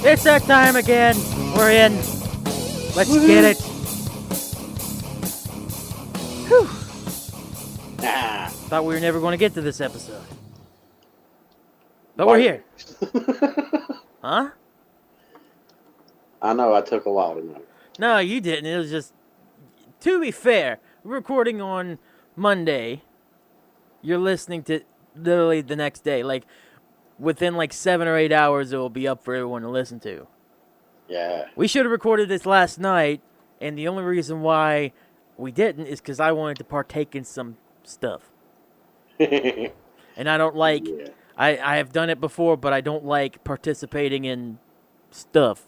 It's that time again. We're in. Let's get it. Whew. Thought we were never going to get to this episode. But we're here. Huh? I know, I took a while tonight. No, you didn't. It was just... To be fair, we're recording on Monday. You're listening to literally the next day. Like, within like 7 or 8 hours, it will be up for everyone to listen to. Yeah. We should have recorded this last night, and the only reason why we didn't is because I wanted to partake in some stuff. And I don't like... Yeah. I have done it before, but I don't like participating in stuff.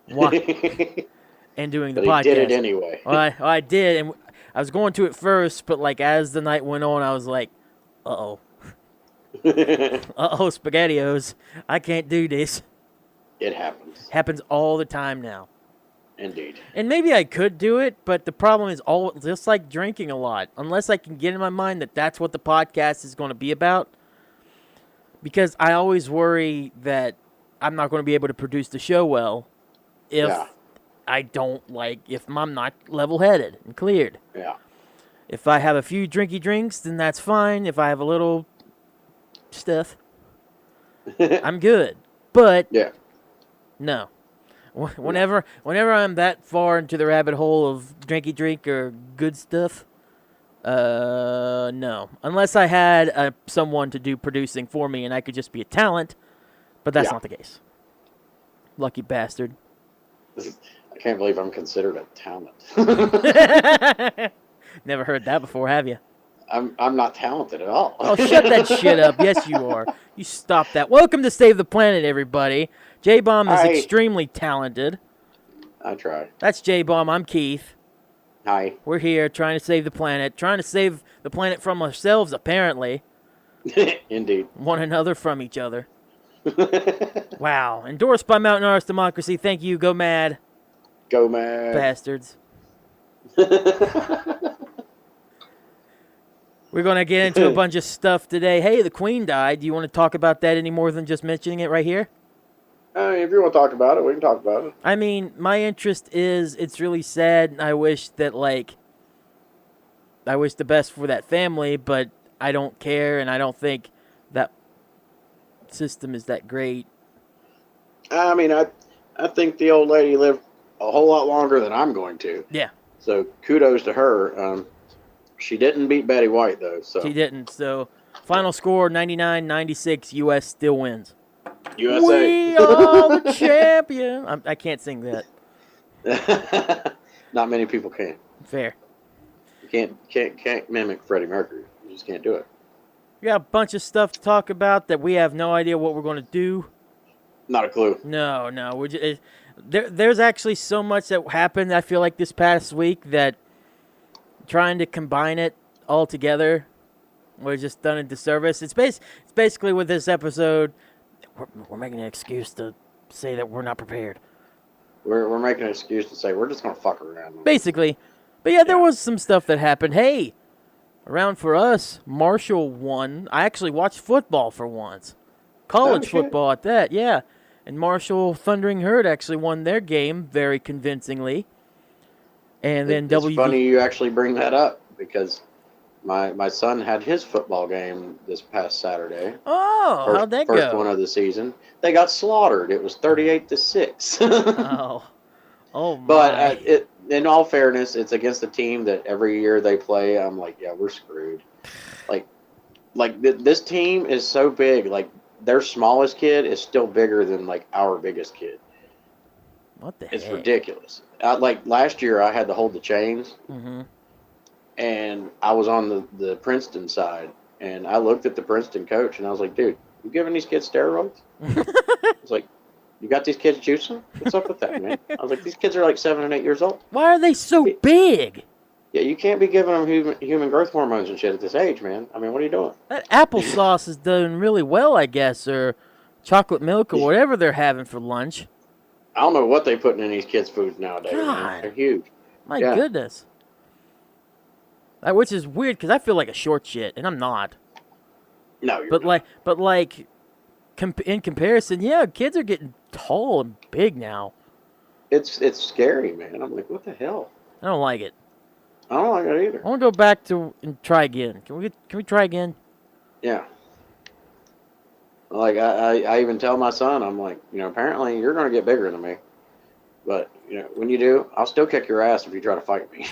And doing the but podcast. He did it anyway. Well, I did, and I was going to it first, but like as the night went on, I was like, uh-oh. Uh-oh, SpaghettiOs. I can't do this. It happens. Happens all the time now. Indeed. And maybe I could do it, but the problem is just like drinking a lot. Unless I can get in my mind that that's what the podcast is going to be about. Because I always worry that I'm not going to be able to produce the show well if if I'm not level-headed and cleared. Yeah. If I have a few drinky drinks, then that's fine. If I have a little stuff, I'm good. But yeah. No. Whenever I'm that far into the rabbit hole of drinky drink or good stuff, no. Unless I had someone to do producing for me and I could just be a talent, but that's not the case. Lucky bastard. I can't believe I'm considered a talent. Never heard that before, have you? I'm not talented at all. Oh, shut that shit up. Yes, you are. You stop that. Welcome to Save the Planet, everybody. J-Bomb is extremely talented. I try. That's J-Bomb. I'm Keith. Hi. We're here trying to save the planet. Trying to save the planet from ourselves, apparently. Indeed. One another from each other. Wow. Endorsed by Mountain Arts Democracy. Thank you. Go mad. Go mad. Bastards. We're going to get into a bunch of stuff today. Hey, the Queen died. Do you want to talk about that any more than just mentioning it right here? If you want to talk about it, we can talk about it. I mean, my interest is it's really sad. I wish that, I wish the best for that family, but I don't care, and I don't think that system is that great. I mean, I think the old lady lived a whole lot longer than I'm going to. Yeah. So kudos to her. She didn't beat Betty White, though. So. She didn't. So, final score, 99-96, U.S. still wins. USA. We are the champion. I can't sing that. Not many people can. Fair. You can't mimic Freddie Mercury. You just can't do it. We got a bunch of stuff to talk about that we have no idea what we're going to do. Not a clue. No. There's actually so much that happened, I feel like, this past week that trying to combine it all together was just done a disservice. It's basically with this episode, we're making an excuse to say that we're not prepared. We're making an excuse to say we're just going to fuck around. Basically. But yeah, there was some stuff that happened. Hey, around for us, Marshall won. I actually watched football for once. College football at that, yeah. And Marshall Thundering Herd actually won their game very convincingly. And then it's funny you actually bring that up because my son had his football game this past Saturday. Oh, how'd that go? First one of the season. They got slaughtered. It was 38-6. Oh my. But in all fairness, it's against a team that every year they play, I'm like, yeah, we're screwed. This team is so big. Like, their smallest kid is still bigger than, like, our biggest kid. What the heck? It's ridiculous. Last year, I had to hold the chains. Mm-hmm. And I was on the Princeton side. And I looked at the Princeton coach, and I was like, dude, you giving these kids steroids? I was like, you got these kids juicing? What's up with that, man? I was like, these kids are like 7 and 8 years old. Why are they so big? Yeah, you can't be giving them human growth hormones and shit at this age, man. I mean, what are you doing? That applesauce is doing really well, I guess, or chocolate milk or whatever they're having for lunch. I don't know what they're putting in these kids' foods nowadays. Man. They're huge. My goodness. Which is weird because I feel like a short shit, and I'm not. No, you're not. But in comparison, yeah, kids are getting tall and big now. It's scary, man. I'm like, what the hell? I don't like it. I don't like it either. I want to go back to and try again. Can we try again? Yeah. Like I even tell my son, I'm like, apparently you're gonna get bigger than me, but when you do, I'll still kick your ass if you try to fight me.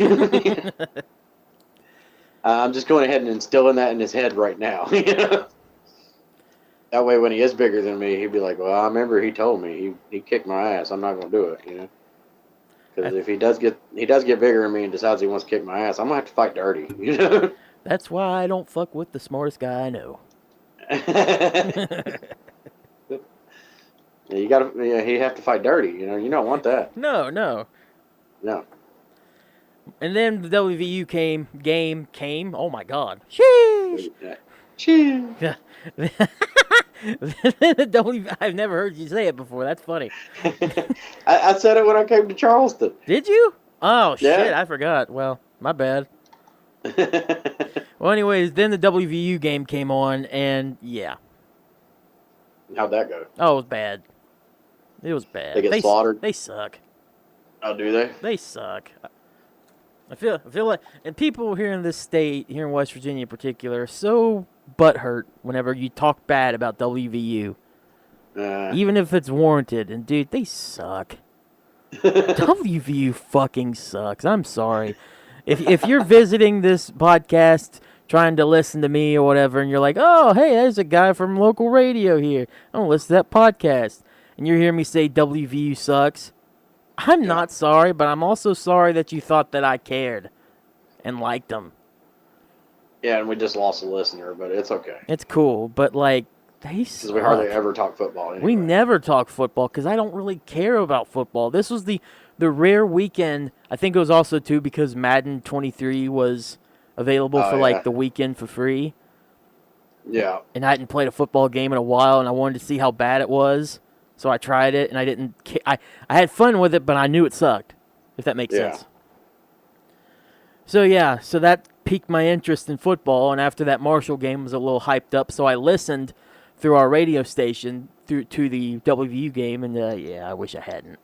I'm just going ahead and instilling that in his head right now. That way, when he is bigger than me, he'd be like, "Well, I remember he told me he kicked my ass. I'm not gonna do it." Because if he does get bigger than me and decides he wants to kick my ass, I'm gonna have to fight dirty. That's why I don't fuck with the smartest guy I know. You gotta. He have to fight dirty. You don't want that. No. No. And then the WVU game came. Oh my God! Sheesh. Cheers. I've never heard you say it before. That's funny. I said it when I came to Charleston. Did you? Oh Yeah. shit! I forgot. Well, my bad. Well, anyways, then the WVU game came on, and yeah. How'd that go? Oh, it was bad. It was bad. They get slaughtered? They suck. Oh, do they? They suck. I feel like, and people here in this state, here in West Virginia in particular, are so butthurt whenever you talk bad about WVU, even if it's warranted. And dude, they suck. WVU fucking sucks. I'm sorry. If you're visiting this podcast trying to listen to me or whatever, and you're like, oh, hey, there's a guy from local radio here. I don't listen to that podcast. And you're hearing me say WVU sucks. I'm not sorry, but I'm also sorry that you thought that I cared and liked them. Yeah, and we just lost a listener, but it's okay. It's cool, but like, they suck. Because we hardly ever talk football anyway. We never talk football because I don't really care about football. This was the rare weekend. I think it was also, too, because Madden 23 was available for, the weekend for free. Yeah. And I hadn't played a football game in a while, and I wanted to see how bad it was. So I tried it, and I didn't. I had fun with it, but I knew it sucked. If that makes sense. So that piqued my interest in football, and after that Marshall game was a little hyped up, so I listened through our radio station to the WVU game, and I wish I hadn't.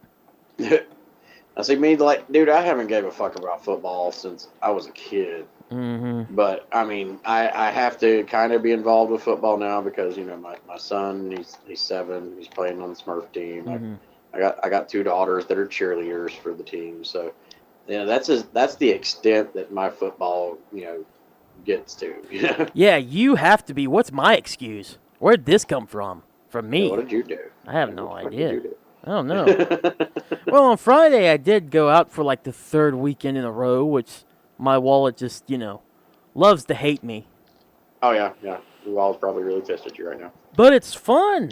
I see me dude, I haven't gave a fuck about football since I was a kid. Mm-hmm. But I mean, I have to kind of be involved with football now because my son, he's 7, he's playing on the Smurf team. Mm-hmm. I got 2 daughters that are cheerleaders for the team, so that's the extent that my football gets to. Yeah, you have to be. What's my excuse? Where'd this come from? From me? What did you do? I have no idea. Did you do? I don't know. Well, on Friday I did go out for the 3rd weekend in a row, which my wallet just, loves to hate me. Oh, yeah. Your wallet's probably really pissed at you right now. But it's fun.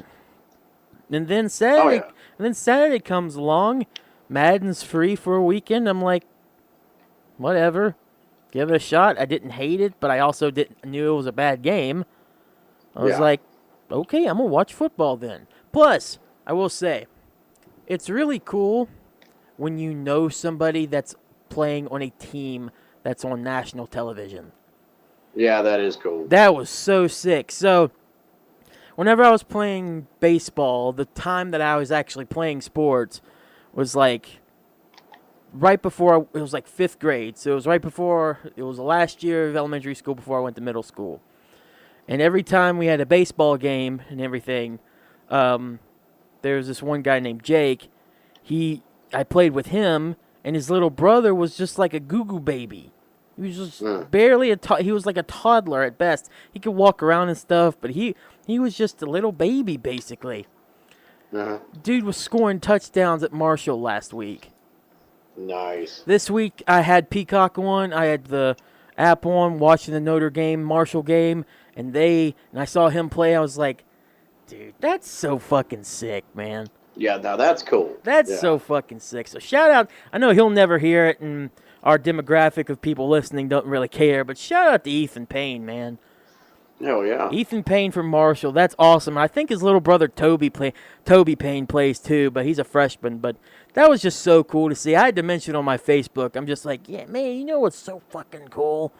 And then Saturday comes along. Madden's free for a weekend. I'm like, whatever. Give it a shot. I didn't hate it, but I also knew it was a bad game. I was like, okay, I'm going to watch football then. Plus, I will say, it's really cool when you know somebody that's playing on a team that's on national television. Yeah, that is cool. That was so sick. So, whenever I was playing baseball, the time that I was actually playing sports was right before, it was 5th grade. So, it was right before, it was the last year of elementary school before I went to middle school. And every time we had a baseball game and everything, there was this one guy named Jake. I played with him, and his little brother was just like a goo-goo baby. He was just barely he was like a toddler at best. He could walk around and stuff, but he was just a little baby, basically. Uh-huh. Dude was scoring touchdowns at Marshall last week. Nice. This week, I had Peacock on. I had the app on, watching the Notre Dame Marshall game, and I saw him play. I was like, dude, that's so fucking sick, man. Yeah, now that's cool. That's so fucking sick. So shout out. I know he'll never hear it, and our demographic of people listening don't really care, but shout out to Ethan Payne, man. Oh, yeah. Ethan Payne from Marshall. That's awesome. I think his little brother Toby Payne plays too, but he's a freshman. But that was just so cool to see. I had to mention on my Facebook. I'm just like, yeah, man, you know what's so fucking cool?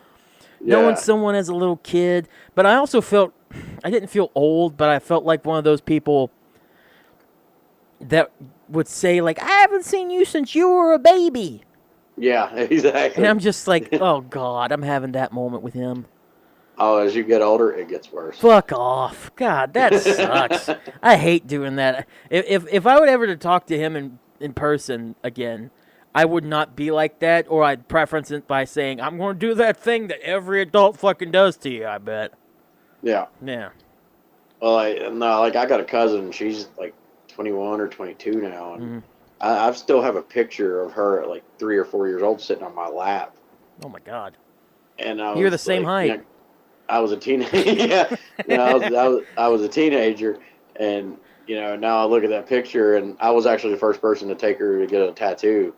knowing Yeah. someone as a little kid. But I also felt, I didn't feel old, but I felt like one of those people that would say, like, I haven't seen you since you were a baby. Yeah, And exactly. I'm just like, oh, God, I'm having that moment with him. Oh, as you get older, it gets worse. Fuck off. God, that sucks. I hate doing that. If I would ever to talk to him in person again, I would not be like that, or I'd preference it by saying, I'm going to do that thing that every adult fucking does to you, I bet. Yeah. Yeah. Well, I got a cousin. She's like 21 or 22 now, and Mhm. I still have a picture of her at like 3 or 4 years old sitting on my lap. Oh, my God. And I You're the was same like, height. I was a teenager. Yeah, I was a teenager, and now I look at that picture, and I was actually the first person to take her to get a tattoo,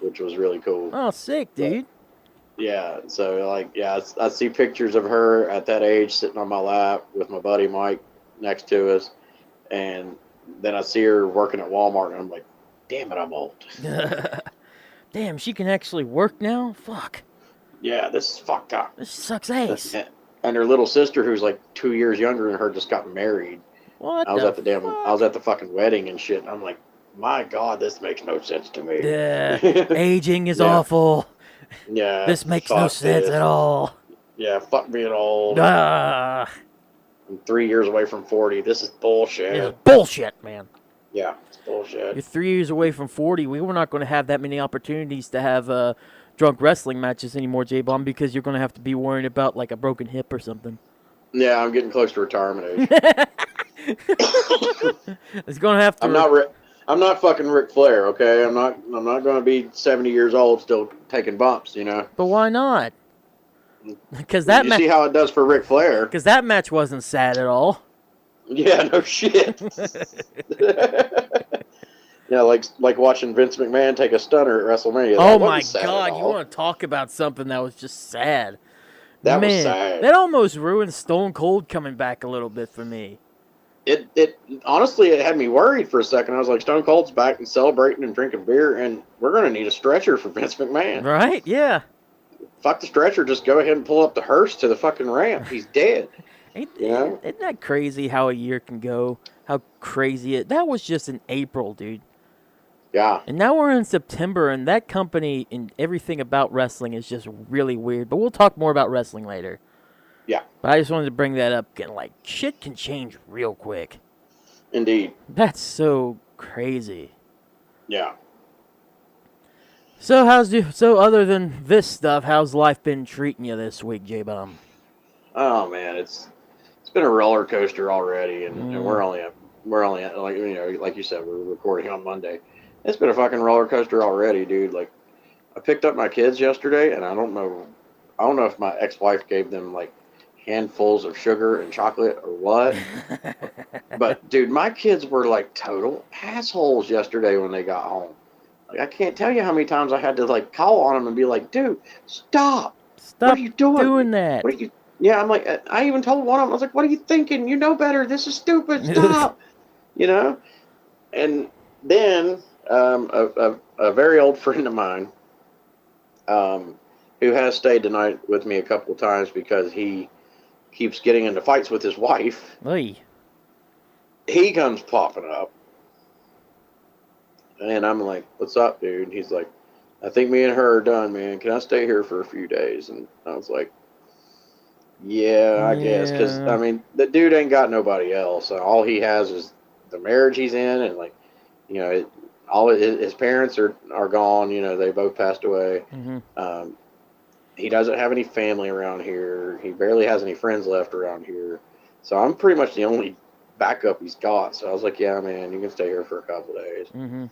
which was really cool. Oh, sick, But dude. yeah, so like, yeah, I see pictures of her at that age sitting on my lap with my buddy Mike next to us, and then I see her working at Walmart, and I'm like, damn it, I'm old. Damn, she can actually work now? Fuck. Yeah, this is fucked up. This sucks ace. And her little sister, who's like 2 years younger than her, just got married. What I was the at I was fuck? at the fucking wedding and shit. And I'm like, my God, this makes no sense to me. Aging is Yeah, awful. yeah, This makes no fuck sense at this. all. Yeah, fuck being old. Ah, I'm 3 years away from 40. This is this is bullshit. bullshit, man. Yeah, it's bullshit. You're 3 years away from 40. We were not going to have that many opportunities to have drunk wrestling matches anymore, J-Bomb, because you're going to have to be worrying about like a broken hip or something. Yeah, I'm getting close to retirement age. It's going to have to. I'm not fucking Ric Flair, okay? I'm not going to be 70 years old still taking bumps, But why not? Because You see how it does for Ric Flair. that match wasn't sad at all. Yeah, no shit. Yeah, like watching Vince McMahon take a stunner at WrestleMania. Oh That my wasn't sad at God! You all. want to talk about something that was just sad? That was Man, sad. that almost ruined Stone Cold coming back a little bit for me. It honestly, it had me worried for a second. I was like, Stone Cold's back and celebrating and drinking beer, and we're gonna need a stretcher for Vince McMahon. Right? Yeah. Fuck the stretcher, just go ahead and pull up the hearse to the fucking ramp. He's dead. Isn't that crazy how a year can go? How crazy it. That was just in April, dude. Yeah. And now we're in September, and that company and everything about wrestling is just really weird. But we'll talk more about wrestling later. Yeah. But I just wanted to bring that up. Again, like, shit can change real quick. Indeed. That's so crazy. Yeah. So other than this stuff, how's life been treating you this week, J-Bomb? Oh man, it's been a roller coaster already, and we're only like you said, we're recording on Monday. It's been a fucking roller coaster already, dude. Like, I picked up my kids yesterday, and I don't know if my ex-wife gave them like handfuls of sugar and chocolate or what. But dude, my kids were like total assholes yesterday when they got home. Like, I can't tell you how many times I had to like call on them and be like, dude, stop. Stop What are you doing? that. What are you? Yeah, I'm like, I even told one of them, I was like, what are you thinking? You know better. This is stupid. Stop. And then a very old friend of mine, who has stayed the night with me a couple of times because he keeps getting into fights with his wife. Oy. He comes popping up. And I'm like, what's up, dude? He's like, I think me and her are done, man. Can I stay here for a few days? And I was like, yeah, I guess. Because, I mean, the dude ain't got nobody else. All he has is the marriage he's in. And, like, all his parents are gone. They both passed away. Mm-hmm. He doesn't have any family around here. He barely has any friends left around here. So I'm pretty much the only backup he's got. So I was like, yeah, man, you can stay here for a couple of days. Mm-hmm.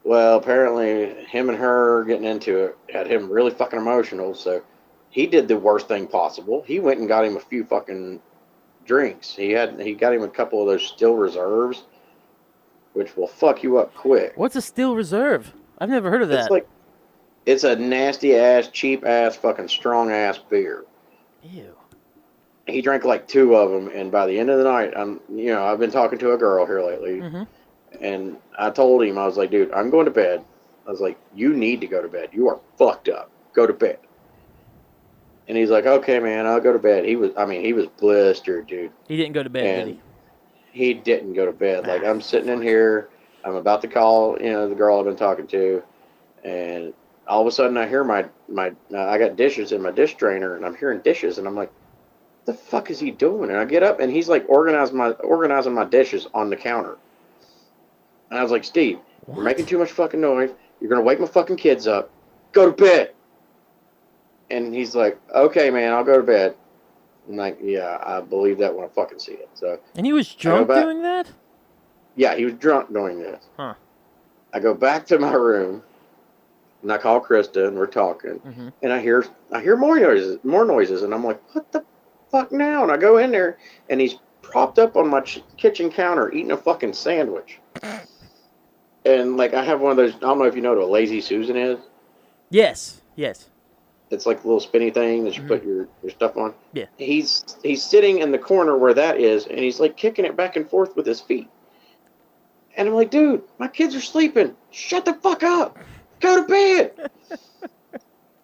Well, apparently him and her getting into it had him really fucking emotional. So he did the worst thing possible. He went and got him a few fucking drinks. He got him a couple of those Steel Reserves, which will fuck you up quick. What's a Steel Reserve? I've never heard of that. It's a nasty ass, cheap ass, fucking strong ass beer. Ew. He drank like 2 of them, and by the end of the night, I've been talking to a girl here lately, and I told him, I was like, dude, I'm going to bed. I was like, you need to go to bed. You are fucked up. Go to bed. And he's like, okay, man, I'll go to bed. He was blistered, dude. He didn't go to bed, did he? And he didn't go to bed. Like, Ah, I'm sitting in fuck. here, I'm about to call, the girl I've been talking to, and all of a sudden I hear I got dishes in my dish drainer, and I'm hearing dishes, and I'm like, the fuck is he doing? And I get up, and he's like organizing my dishes on the counter. And I was like, Steve, you're making What? too much fucking noise. You're gonna wake my fucking kids up. Go to bed. And he's like, okay, man, I'll go to bed. I'm like, yeah, I believe that when I fucking see it. So And he was I go drunk back. doing that? Yeah, he was drunk doing this. Huh. I go back to my room, and I call Krista, and we're talking, Mm-hmm. and I hear more noises, and I'm like, what the fuck now? And I go in there, and he's propped up on my kitchen counter eating a fucking sandwich. And like I have one of those. I don't know if you know what a lazy Susan is. Yes. Yes. It's like a little spinny thing that you Mm-hmm. put your stuff on. Yeah. He's sitting in the corner where that is, and he's like kicking it back and forth with his feet. And I'm like, dude, my kids are sleeping. Shut the fuck up. Go to bed. And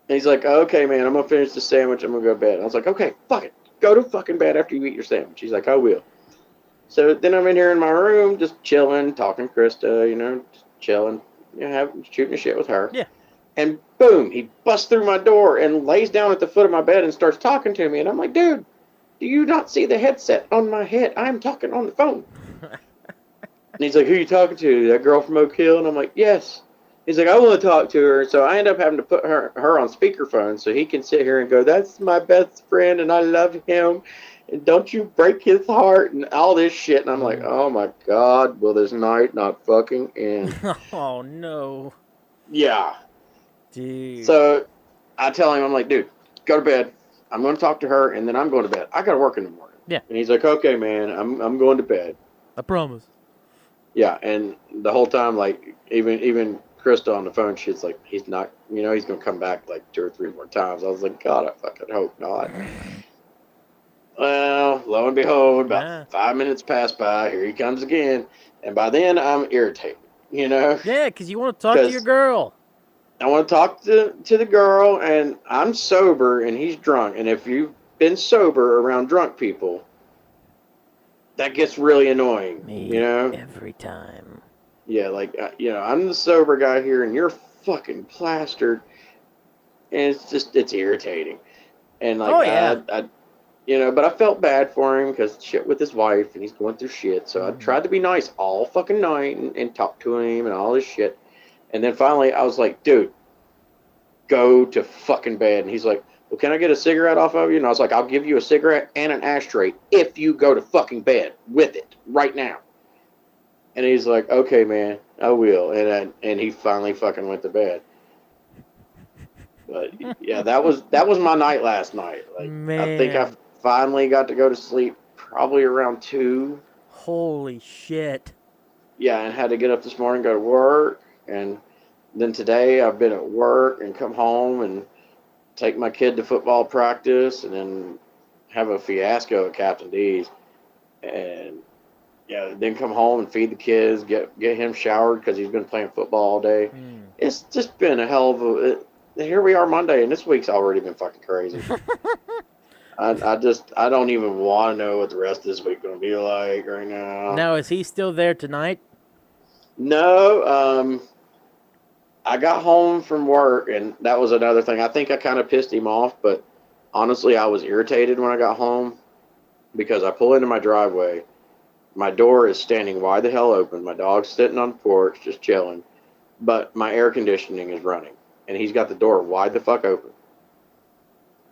he's like, okay, man, I'm gonna finish the sandwich. I'm gonna go to bed. And I was like, okay, fuck it. Go to fucking bed after you eat your sandwich. He's like, I will. So then I'm in here in my room, just chilling, talking to Krista, just chilling, shooting the shit with her. Yeah. And boom, he busts through my door and lays down at the foot of my bed and starts talking to me. And I'm like, dude, do you not see the headset on my head? I'm talking on the phone. And he's like, who are you talking to? That girl from Oak Hill? And I'm like, yes. He's like, I want to talk to her. So I end up having to put her on speakerphone so he can sit here and go, that's my best friend and I love him. And don't you break his heart and all this shit. And I'm like, oh my God, will this night not fucking end? Oh no, Yeah. dude. So I tell him, I'm like, dude, go to bed. I'm going to talk to her and then I'm going to bed. I got to work in the morning. Yeah. And he's like, okay, man, I'm going to bed. I promise. Yeah, and the whole time, like even Krista on the phone, she's like, he's not, he's gonna come back like 2 or 3 more times. I was like, God, I fucking hope not. Well, lo and behold, Nah. about 5 minutes pass by. Here he comes again, and by then I'm irritated, Yeah, because you want to talk to your because girl. I want to talk to the girl, and I'm sober, and he's drunk. And if you've been sober around drunk people, that gets really annoying, Me every time. Yeah, like I'm the sober guy here, and you're fucking plastered, and it's irritating, and like Oh yeah. but I felt bad for him because shit with his wife, and he's going through shit. So I tried to be nice all fucking night and talk to him and all this shit, and then finally I was like, dude, go to fucking bed, and he's like, well, can I get a cigarette off of you? And I was like, I'll give you a cigarette and an ashtray if you go to fucking bed with it right now. And he's like, okay, man, I will. And he finally fucking went to bed. But yeah, that was my night last night. Like, I think I Man. finally got to go to sleep probably around 2. Holy shit. Yeah, and had to get up this morning, go to work, and then today I've been at work and come home and take my kid to football practice, and then have a fiasco at Captain D's, and yeah, then come home and feed the kids, get him showered because he's been playing football all day. It's just been a hell of a. Here we are Monday, and this week's already been fucking crazy. I don't even want to know what the rest of this week gonna be like right now. Now, is he still there tonight? No, I got home from work, and that was another thing. I think I kind of pissed him off, but honestly, I was irritated when I got home because I pull into my driveway. My door is standing wide the hell open. My dog's sitting on the porch, just chilling. But my air conditioning is running. And he's got the door wide the fuck open.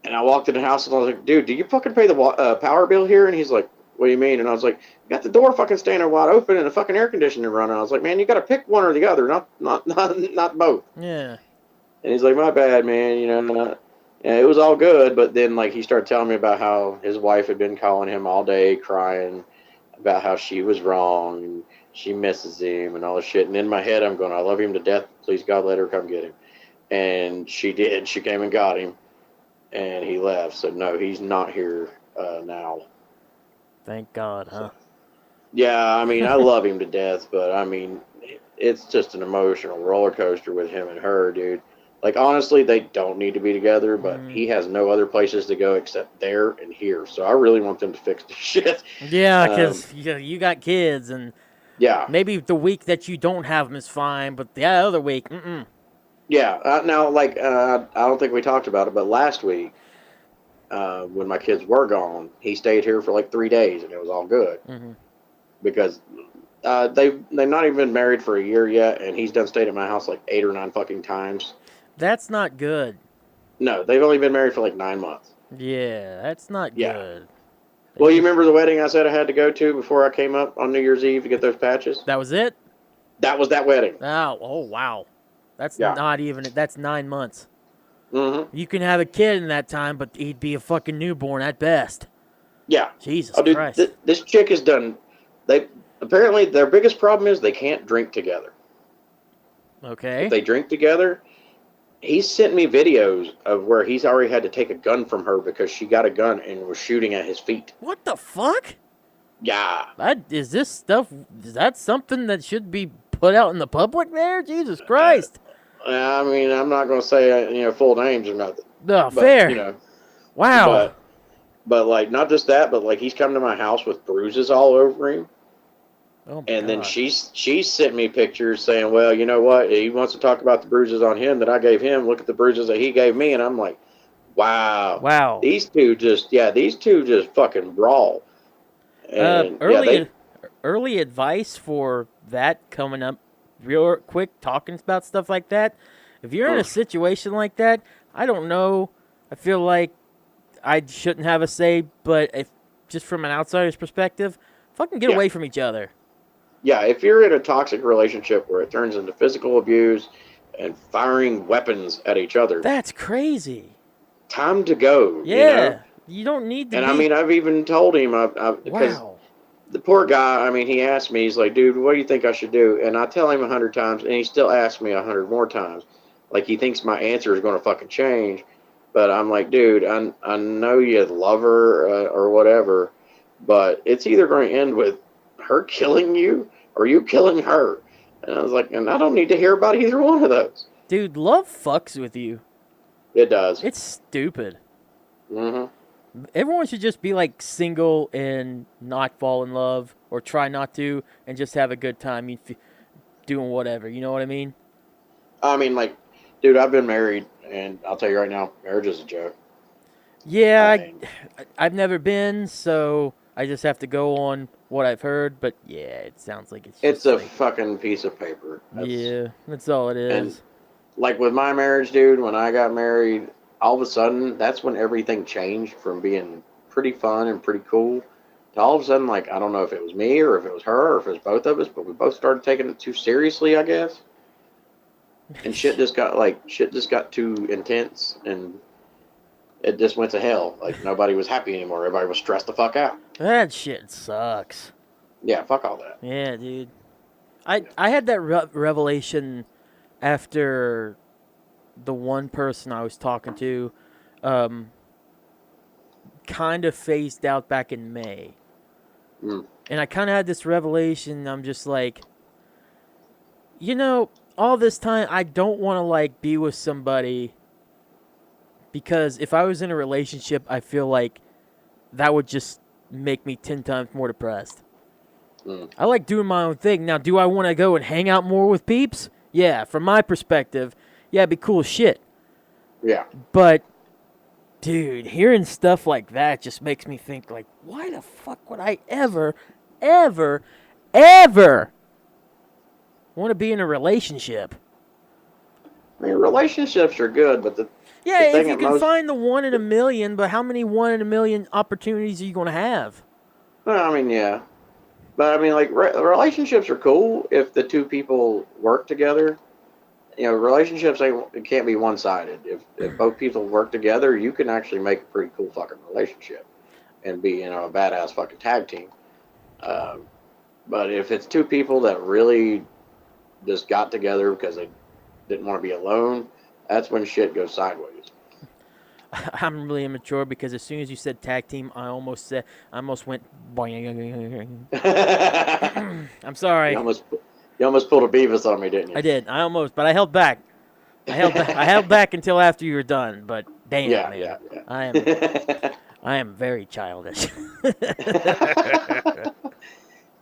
And I walked in the house and I was like, dude, do you fucking pay the power bill here? And he's like, what do you mean? And I was like, you got the door fucking standing wide open and the fucking air conditioning running. I was like, man, you got to pick one or the other, not both. Yeah. And he's like, my bad, man. Yeah, it was all good. But then, like, he started telling me about how his wife had been calling him all day, crying about how she was wrong and she misses him and all this shit. And in my head, I'm going, I love him to death. Please, God, let her come get him. And she did. She came and got him, and he left. So, no, he's not here now. Thank God, huh? Yeah, I mean, I love him to death, but, I mean, it's just an emotional roller coaster with him and her, dude. Like, honestly, they don't need to be together, but Mm. he has no other places to go except there and here. So I really want them to fix this shit. Yeah, Um, because you got kids, and yeah, maybe the week that you don't have them is fine, but the other week, mm-mm. yeah. Now, like, I don't think we talked about it, but last week, when my kids were gone, he stayed here for like 3 days, and it was all good Mm-hmm. because they've not even been married for a year yet, and he's done stayed at my house like 8 or 9 fucking times. That's not good. No, they've only been married for like 9 months. Yeah, that's not Yeah. good. They Well, need you to, remember the wedding I said I had to go to before I came up on New Year's Eve to get those patches? that was it? That was that wedding. Oh, wow. That's Yeah. not even, that's 9 months. Mm-hmm. You can have a kid in that time, but he'd be a fucking newborn at best. Yeah. Jesus Oh, dude, Christ. this chick has done. They apparently their biggest problem is they can't drink together. If Okay. they drink together, he's sent me videos of where he's already had to take a gun from her because she got a gun and was shooting at his feet. What the fuck? Yeah. Is this stuff, is that something that should be put out in the public there? Jesus Christ. I mean, I'm not going to say full names or nothing, No, but fair. Wow. but like not just that, but like he's come to my house with bruises all over him. Oh, my And then God. she's sent me pictures saying, well, you know what? He wants to talk about the bruises on him that I gave him. Look at the bruises that he gave me. And I'm like, wow. Wow. These two just fucking brawl. And Early advice for that coming up real quick, talking about stuff like that. If you're in a situation like that, I don't know. I feel like I shouldn't have a say, but if just from an outsider's perspective, fucking get Yeah. away from each other. yeah, if you're in a toxic relationship where it turns into physical abuse and firing weapons at each other, That's crazy. time to go. Yeah. You don't need to And be. I mean, I've even told him, because Wow. the poor guy, I mean, he asked me, he's like, dude, what do you think I should do? And I tell him 100 times, and he still asks me 100 more times. Like, he thinks my answer is going to fucking change. But I'm like, dude, I know you love her or whatever, but it's either going to end with her killing you or you killing her. And I was like, and I don't need to hear about either one of those. Dude, love fucks with you. It does. It's stupid. Mm-hmm. Everyone should just be like single and not fall in love, or try not to, and just have a good time doing whatever. You know what I mean? I mean, like, dude, I've been married, and I'll tell you right now, marriage is a joke. Yeah, I mean, I've never been, so I just have to go on what I've heard. But yeah, it sounds like it's it's just a like, fucking piece of paper. yeah, that's all it And is. like with my marriage, dude, when I got married, all of a sudden, that's when everything changed from being pretty fun and pretty cool to all of a sudden, like, I don't know if it was me or if it was her or if it was both of us, but we both started taking it too seriously, I guess. And shit just got too intense, and it just went to hell. Like, nobody was happy anymore. Everybody was stressed the fuck out. That shit sucks. Yeah, fuck all that. Yeah, dude. I had that revelation after the one person I was talking to kind of phased out back in May. Mm. And I kind of had this revelation. I'm just like, all this time I don't want to like be with somebody, because if I was in a relationship, I feel like that would just make me 10 times more depressed. Mm. I like doing my own thing. Now, do I want to go and hang out more with peeps? Yeah, from my perspective, yeah, it'd be cool as shit. Yeah. But, dude, hearing stuff like that just makes me think, like, why the fuck would I ever want to be in a relationship? I mean, relationships are good, but Yeah, the thing if you at can most, find the one in a million, but how many one in a million opportunities are you going to have? well, I mean, yeah. But I mean, like, relationships are cool if the two people work together. Relationships it can't be one-sided. If both people work together, you can actually make a pretty cool fucking relationship and be a badass fucking tag team. But if it's two people that really just got together because they didn't want to be alone, that's when shit goes sideways. I'm really immature, because as soon as you said tag team, I almost went boing. I'm sorry. You almost pulled a Beavis on me, didn't you? I did. But I held back. I held back until after you were done, but damn, Yeah, man. yeah. I am very childish.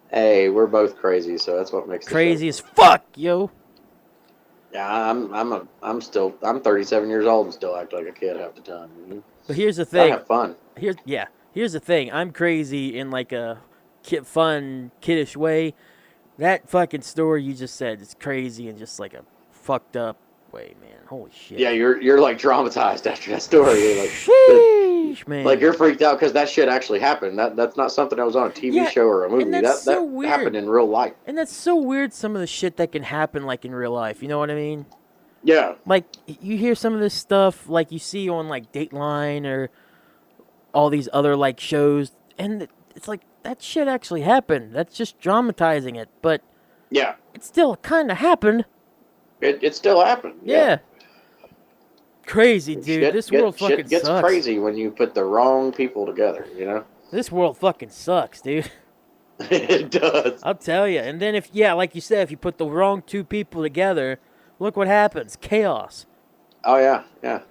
Hey, we're both crazy, so that's what makes the Crazy show as fun. fuck, yo. Yeah, I'm 37 years old and still act like a kid half the time. But here's the Gotta thing. have fun. Here's the thing. I'm crazy in like a fun, kiddish way. That fucking story you just said is crazy in just like a fucked up way, man. Holy shit. Yeah, you're like traumatized after that story. You're like, sheesh, man. like you're freaked out because that shit actually happened. That's not something that was on a TV show or a movie. and that's That so weird. happened in real life. And that's so weird. Some of the shit that can happen like in real life. You know what I mean? Yeah. Like you hear some of this stuff like you see on like Dateline or all these other like shows, and it's like that shit actually happened. That's just dramatizing it, but Yeah. it still kind of happened. It still happened. Yeah. Crazy, dude. This world fucking shit gets sucks. crazy when you put the wrong people together, you know? This world fucking sucks, dude. It does. I'll tell you. And then like you said, if you put the wrong two people together, look what happens. Chaos. Oh, yeah, yeah.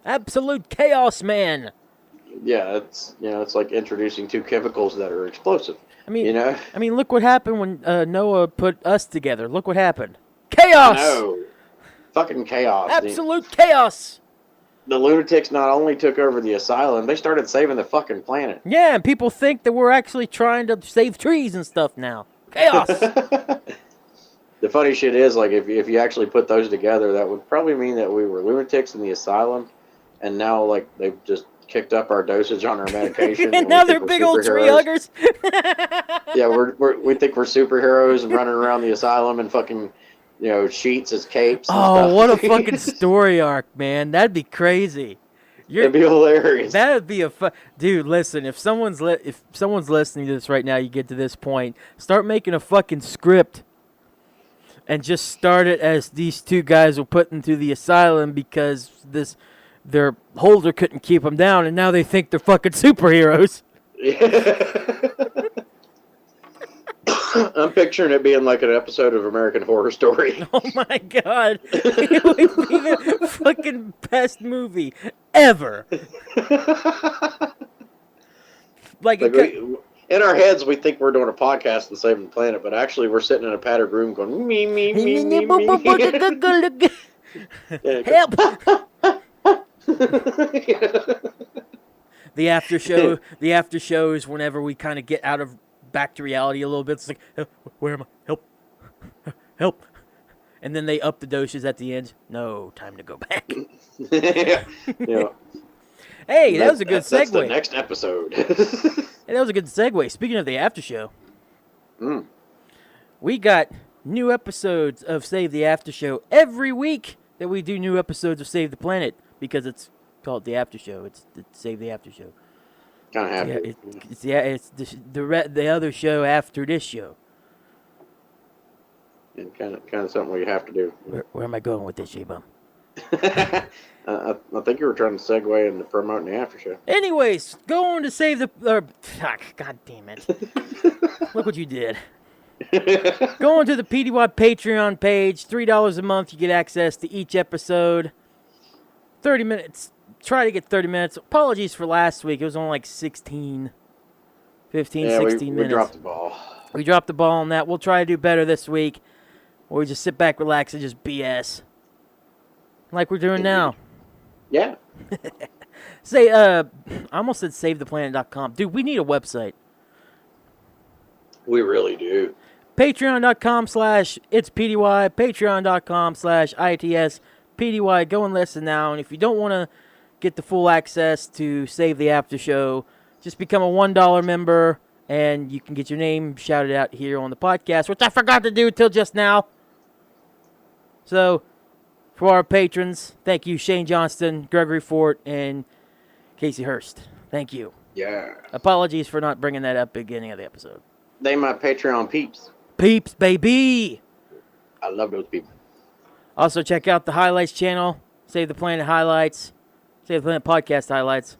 Absolute chaos, man. Yeah, it's like introducing two chemicals that are explosive. I mean, you know? I mean, look what happened when Noah put us together. Look what happened. Chaos. No. Fucking chaos. Absolute chaos. The lunatics not only took over the asylum, they started saving the fucking planet. Yeah, and people think that we're actually trying to save trees and stuff now. Chaos. The funny shit is, like, if you actually put those together, that would probably mean that we were lunatics in the asylum, and now, like, they've just kicked up our dosage on our medication. And now they're big old tree huggers. Yeah, we think we're superheroes and running around the asylum and fucking, sheets as capes. And stuff. What a fucking story arc, man. That'd be crazy. It'd be hilarious. That'd be dude. Listen, if someone's listening to this right now, you get to this point, start making a fucking script, and just start it as these two guys were put into the asylum because their holder couldn't keep them down, and now they think they're fucking superheroes. I'm picturing it being like an episode of American Horror Story. Oh my god. It would be the fucking best movie ever. In our heads, we think we're doing a podcast and saving the planet, but actually we're sitting in a padded room going, me, me, me, me, me. Help! The after show is whenever we kind of get out of back to reality a little bit. It's like, where am I? Help! And then they up the doses at the end. No, time to go back. Yeah. Hey, that was a good segue. That's the next episode. Hey, that was a good segue. Speaking of the after show, we got new episodes of Save the After Show every week that we do new episodes of Save the Planet because it's called the After Show. It's Save the After Show. Kind of happy. It's the other show after this show. And kind of something we have to do. Where am I going with this, J-Bum? I think you were trying to segue into promoting the after show. Anyways, go on to Save the... God damn it. Look what you did. Go on to the PDY Patreon page. $3 a month. You get access to each episode. 30 minutes. Try to get 30 minutes. Apologies for last week. It was only like 16 minutes. We dropped the ball. We dropped the ball on that. We'll try to do better this week. Or we just sit back, relax, and just BS. Like we're doing now. Yeah. I almost said SaveThePlanet.com. Dude, we need a website. We really do. Patreon.com/itsPDY. Patreon.com/ITSPDY. Go and listen now. And if you don't want to get the full access to Save the After Show, just become a $1 member, and you can get your name shouted out here on the podcast, which I forgot to do till just now. So, for our patrons, thank you, Shane Johnston, Gregory Fort, and Casey Hurst. Thank you. Yeah. Apologies for not bringing that up at the beginning of the episode. They my Patreon peeps. Peeps, baby! I love those people. Also, check out the highlights channel, Save the Planet highlights, Save the Planet podcast highlights.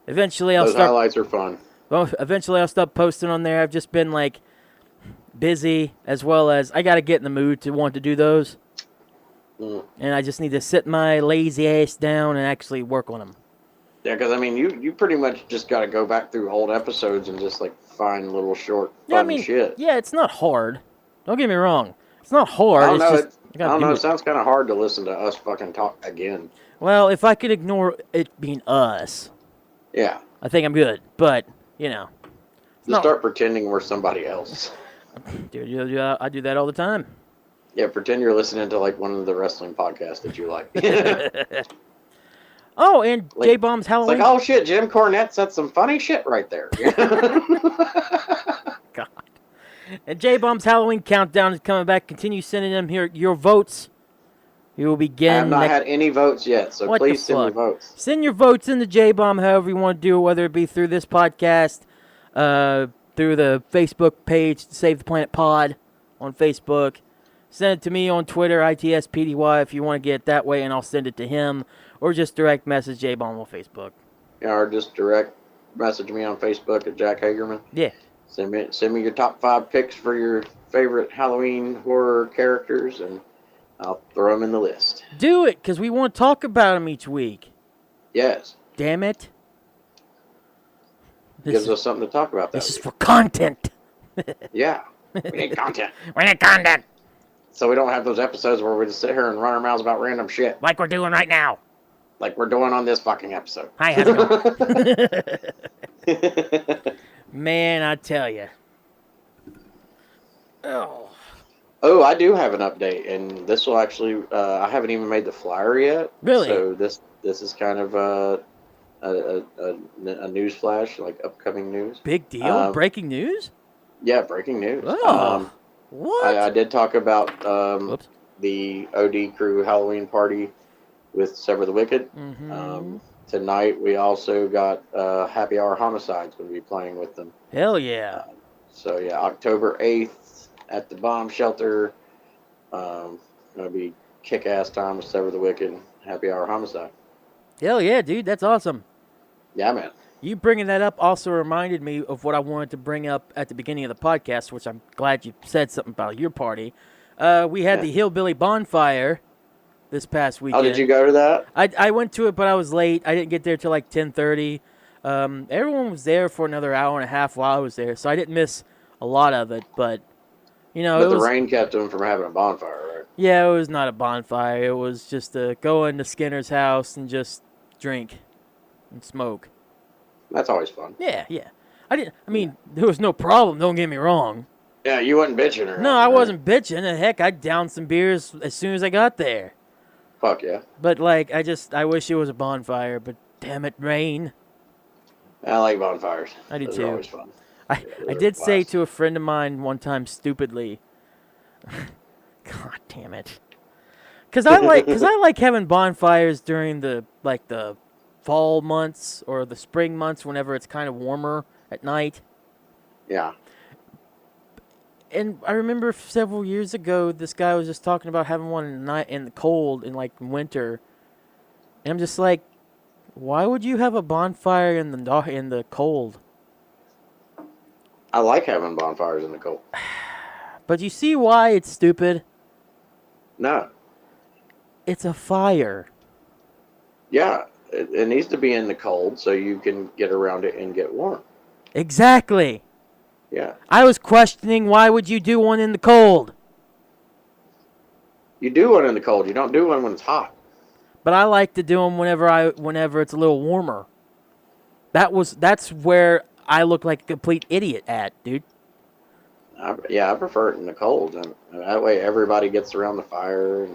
Those highlights are fun. Well, eventually I'll stop posting on there. I've just been, like, busy, as well as I got to get in the mood to want to do those. And I just need to sit my lazy ass down and actually work on them. Yeah, because I mean, you pretty much just got to go back through old episodes and just like find little short Yeah, I fun mean, shit. yeah, it's not hard. Don't get me wrong. It's not hard. I don't It's know. just I I gotta don't know. do It it. sounds kind of hard to listen to us fucking talk again. Well, if I could ignore it being us, Yeah. I think I'm good. But it's Just not. start pretending we're somebody else. Dude, I do that all the time. Yeah, pretend you're listening to like one of the wrestling podcasts that you like. Oh, and Like, J Bomb's it's like, Halloween. oh shit, Jim Cornette said some funny shit right there. God. And J Bomb's Halloween countdown is coming back. Continue sending them here your votes. We will I have begin not next. had any votes yet, so What the please send me fuck? votes. Send your votes into J Bomb however you want to do it, whether it be through this podcast, through the Facebook page, Save the Planet Pod on Facebook. Send it to me on Twitter, ITSPDY, if you want to get it that way, and I'll send it to him. Or just direct message J Bomb on Facebook. Yeah, or just direct message me on Facebook at Jack Hagerman. Yeah. Send me your top 5 picks for your favorite Halloween horror characters, and I'll throw them in the list. Do it, because we want to talk about them each week. Yes. Damn it. Gives us something to talk about that This is week. for content. Yeah. We need content. We need content. So we don't have those episodes where we just sit here and run our mouths about random shit. Like we're doing right now. Like we're doing on this fucking episode. Hi, how's it going? Man, I tell you. Oh. Oh, I do have an update, and this will actually, I haven't even made the flyer yet. Really? So this is kind of a news flash, like upcoming news. Big deal? Breaking news? Yeah, breaking news. Oh. What? I did talk about Whoops. the OD Crew Halloween party with Sever the Wicked. Mm-hmm. Tonight we also got Happy Hour Homicides going to be playing with them. Hell yeah. So yeah, October 8th at the bomb shelter. Going to be kick-ass time with Sever the Wicked, Happy Hour Homicide. Hell yeah, dude. That's awesome. Yeah, man. You bringing that up also reminded me of what I wanted to bring up at the beginning of the podcast, which I'm glad you said something about your party. We had the Hillbilly Bonfire this past weekend. Oh, did you go to that? I went to it, but I was late. I didn't get there till like 10:30. Everyone was there for another hour and a half while I was there, so I didn't miss a lot of it. But But the rain kept them from having a bonfire, right? Yeah, it was not a bonfire. It was just go into Skinner's house and just drink and smoke. That's always fun. Yeah. I mean, there was no problem. Don't get me wrong. Yeah, you wasn't bitching or No, I wasn't bitching. Heck, I downed some beers as soon as I got there. Fuck yeah. But like, I wish it was a bonfire. But damn it, rain. I like bonfires. I do Those too. are always fun. I did say to a friend of mine one time stupidly, God damn it, because I like having bonfires during the fall months or the spring months whenever it's kind of warmer at night. Yeah. And I remember several years ago, this guy was just talking about having one in the cold in like winter, and I'm just like, why would you have a bonfire in the cold? I like having bonfires in the cold. But you see why it's stupid? No. It's a fire. Yeah. It needs to be in the cold so you can get around it and get warm. Exactly. Yeah. I was questioning why would you do one in the cold? You do one in the cold. You don't do one when it's hot. But I like to do them whenever it's a little warmer. That's where I look like a complete idiot at, dude. I prefer it in the cold, and that way everybody gets around the fire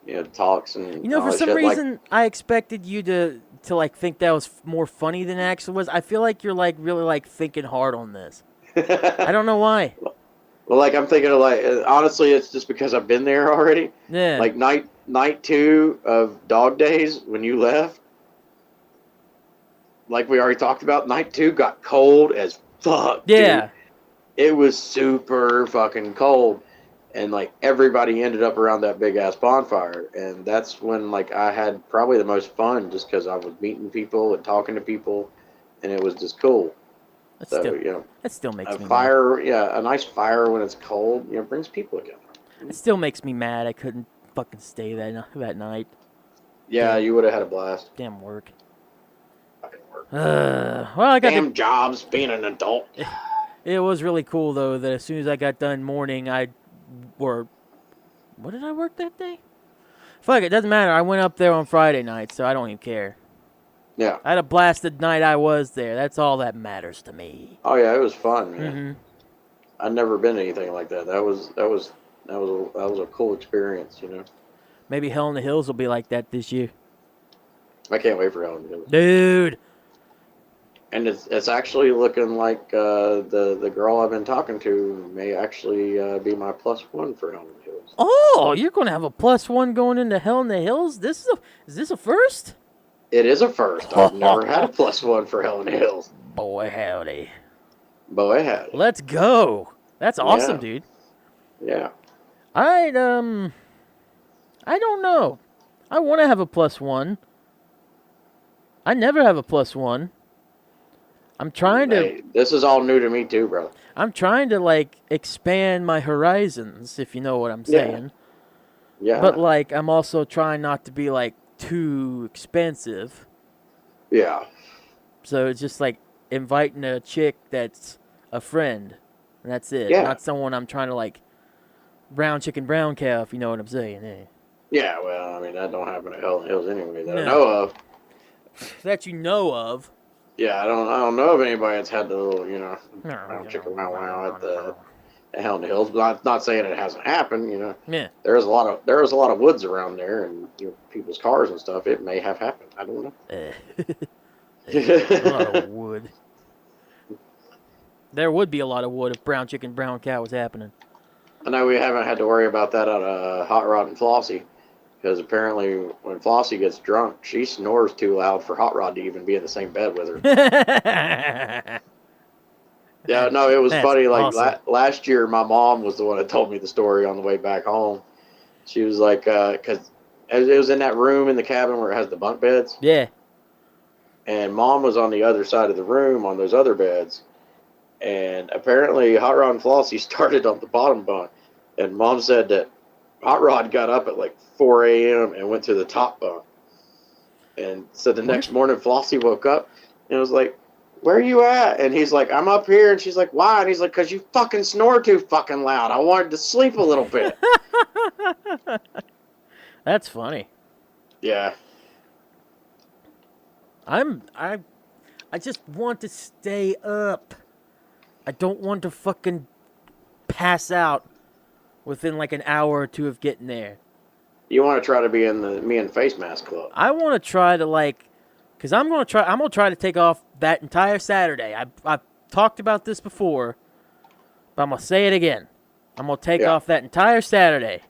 and talks and. For some reason, I expected you to like think that was more funny than it actually was. I feel like you're like really like thinking hard on this. I don't know why. Well, like I'm thinking of honestly, it's just because I've been there already. Yeah. Like night 2 of Dog Days when you left. Like we already talked about, night 2 got cold as fuck. Yeah. Dude. It was super fucking cold. And like everybody ended up around that big ass bonfire. And that's when like I had probably the most fun just because I was meeting people and talking to people. And it was just cool. That still makes me fire, mad. Yeah, a nice fire when it's cold, brings people together. It still makes me mad. I couldn't fucking stay that night. Yeah, Damn. you would have had a blast. Damn work. Fucking work. Well, I got Damn jobs, being an adult. It was really cool though that as soon as I got done mourning, I worked. What did I work that day? Fuck it, doesn't matter. I went up there on Friday night, so I don't even care. Yeah. I had a blasted night. I was there. That's all that matters to me. Oh yeah, it was fun, man. Mm-hmm. I'd never been to anything like that. That was a cool experience, you know. Maybe Hell in the Hills will be like that this year, I can't wait for Hell in the Hills. dude. And it's actually looking like the girl I've been talking to may actually be my +1 for Hell in the Hills. Oh, you're gonna have a +1 going into Hell in the Hills. Is this a first? It is a first. I've never had a +1 for Hell in the Hills. Boy, howdy. Boy, howdy. Let's go. That's awesome, Yeah. dude. Yeah. I don't know. I want to have a +1. I never have a +1. I'm trying to. Hey, this is all new to me too, brother. I'm trying to like expand my horizons, if you know what I'm saying. Yeah. But like, I'm also trying not to be like too expensive. Yeah. So it's just like inviting a chick that's a friend, and that's it. Yeah. Not someone I'm trying to like brown chicken, brown cow, if you know what I'm saying. Eh. Yeah, well, I mean, that don't happen at Hell in the Hills anyway that I No. know of. That you know of. Yeah, I don't know of anybody that's had the little, you know, brown chicken wow wow at Hell in the Hills. But not saying it hasn't happened, you know. Yeah. There's a lot of woods around there and people's cars and stuff. It may have happened. I don't know. A lot of wood. There would be a lot of wood if brown chicken, brown cow was happening. I know we haven't had to worry about that on Hot Rod and Flossie, because apparently when Flossie gets drunk, she snores too loud for Hot Rod to even be in the same bed with her. Yeah, no, it was That's funny. Like awesome. last year, my mom was the one that told me the story on the way back home. She was like, because it was in that room in the cabin where it has the bunk beds, Yeah. and Mom was on the other side of the room on those other beds. And apparently, Hot Rod and Flossie started on the bottom bunk. And Mom said that Hot Rod got up at like 4 a.m. and went to the top bunk. And so the next morning, Flossie woke up and was like, "Where are you at?" And he's like, "I'm up here." And she's like, "Why?" And he's like, "'Cause you fucking snore too fucking loud. I wanted to sleep a little bit." That's funny. Yeah. I just want to stay up. I don't want to fucking pass out within like an hour or two of getting there. You want to try to be in the Me and Face Mask Club. I want to try to like, cause I'm gonna try to take off that entire Saturday. I've talked about this before, but I'm gonna say it again. I'm gonna take off that entire Saturday.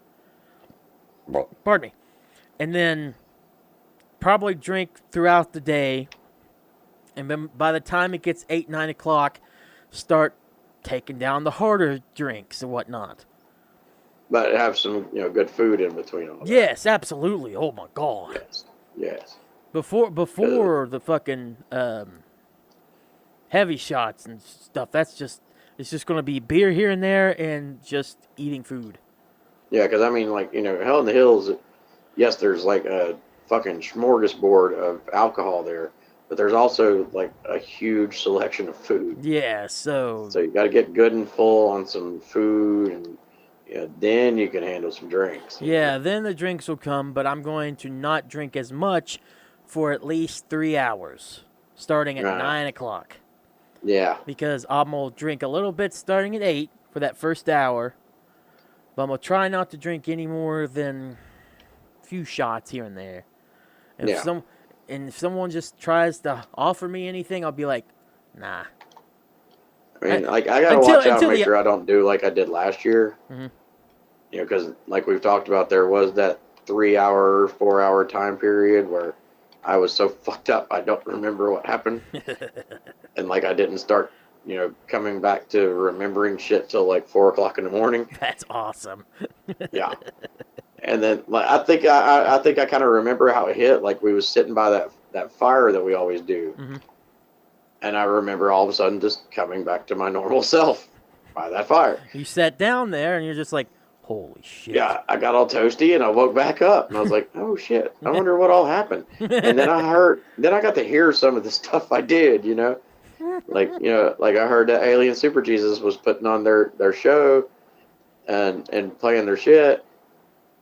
Pardon me, and then probably drink throughout the day, and then by the time it gets 8, 9 o'clock, start taking down the harder drinks and whatnot. But have some, good food in between all that. Yes, absolutely. Oh my god. Yes. Before the fucking heavy shots and stuff, it's just gonna be beer here and there and just eating food. Yeah, because I mean, like, Hell in the Hills, yes, there's like a fucking smorgasbord of alcohol there, but there's also like a huge selection of food. Yeah, so you got to get good and full on some food, and then you can handle some drinks. Yeah, then the drinks will come, but I'm going to not drink as much for at least 3 hours, starting at 9 o'clock. Yeah. Because I'm going to drink a little bit starting at 8 for that first hour, but I'm going to try not to drink any more than a few shots here and there. If someone just tries to offer me anything, I'll be like, nah. I mean, I gotta watch out and make sure I don't do like I did last year. Mm-hmm. Because like we've talked about, there was that 3 hour, 4 hour time period where I was so fucked up I don't remember what happened, and like I didn't start, coming back to remembering shit till like 4 o'clock in the morning. That's awesome. Yeah. And then like, I think I kind of remember how it hit. Like we was sitting by that fire that we always do. Mm-hmm. And I remember all of a sudden just coming back to my normal self by that fire. You sat down there and you're just like, Holy shit. Yeah, I got all toasty and I woke back up and I was like, oh shit, I wonder what all happened. And then I got to hear some of the stuff I did, like, like I heard that Alien Super Jesus was putting on their show and playing their shit.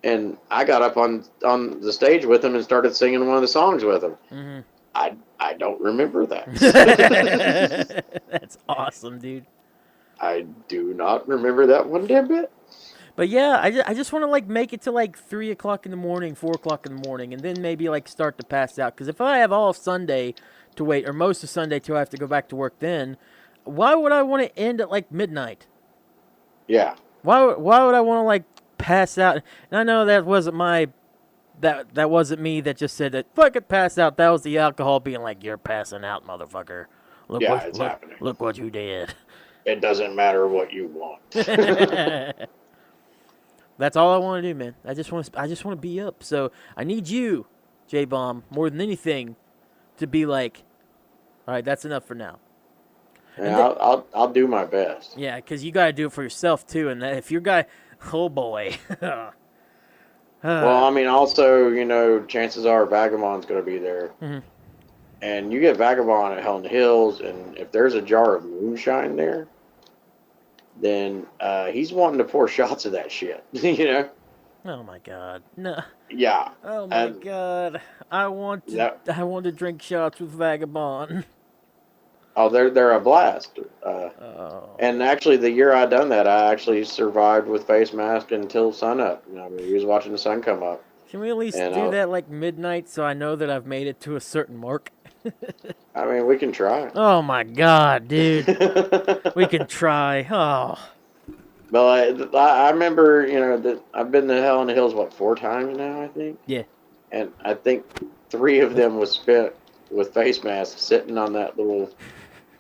And I got up on the stage with them and started singing one of the songs with them. Mm-hmm. I don't remember that. That's awesome, dude. I do not remember that one damn bit. But yeah, I just want to like make it to like 3 o'clock in the morning, 4 o'clock in the morning, and then maybe like start to pass out. Because if I have all of Sunday to wait, or most of Sunday till I have to go back to work, then why would I want to end at like midnight? Yeah. Why would I want to like pass out? And I know that wasn't that wasn't me that just said that. Fuck it, pass out. That was the alcohol being like, you're passing out, motherfucker. It's happening. Look what you did. It doesn't matter what you want. That's all I want to do, man. I just want to be up. So I need you, J-Bomb, more than anything, to be like, all right, that's enough for now. And I'll do my best. Yeah, because you got to do it for yourself too. And if your guy, oh boy. Well, I mean, also, chances are Vagabond's going to be there. Mm-hmm. And you get Vagabond at Hell in the Hills, and if there's a jar of moonshine there, then he's wanting to pour shots of that shit, Oh my God, no. Yeah. Oh my God, I want to drink shots with Vagabond. Oh, they're a blast. And actually, the year I done that, I actually survived with face mask until sun up. He was watching the sun come up. Can we at least do that like midnight so I know that I've made it to a certain mark? I mean, we can try. Oh my God, dude. We can try. Oh. But I remember, that I've been to Hell in the Hills, 4 times now, I think? Yeah. And I think 3 of them was spent with face masks, sitting on that little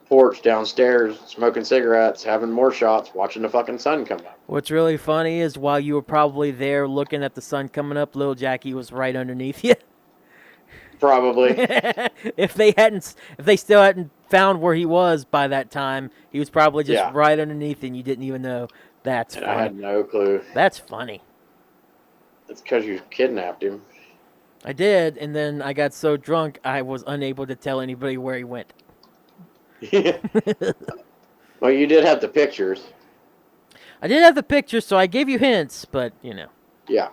porch downstairs, smoking cigarettes, having more shots, watching the fucking sun come up. What's really funny is while you were probably there looking at the sun coming up, little Jackie was right underneath you. Probably. If they still hadn't found where he was by that time, he was probably just right underneath and you didn't even know. That's funny. I had no clue. That's funny. It's because you kidnapped him. I did, and then I got so drunk I was unable to tell anybody where he went. Well, you did have the pictures. I did have the pictures, so I gave you hints, but, Yeah.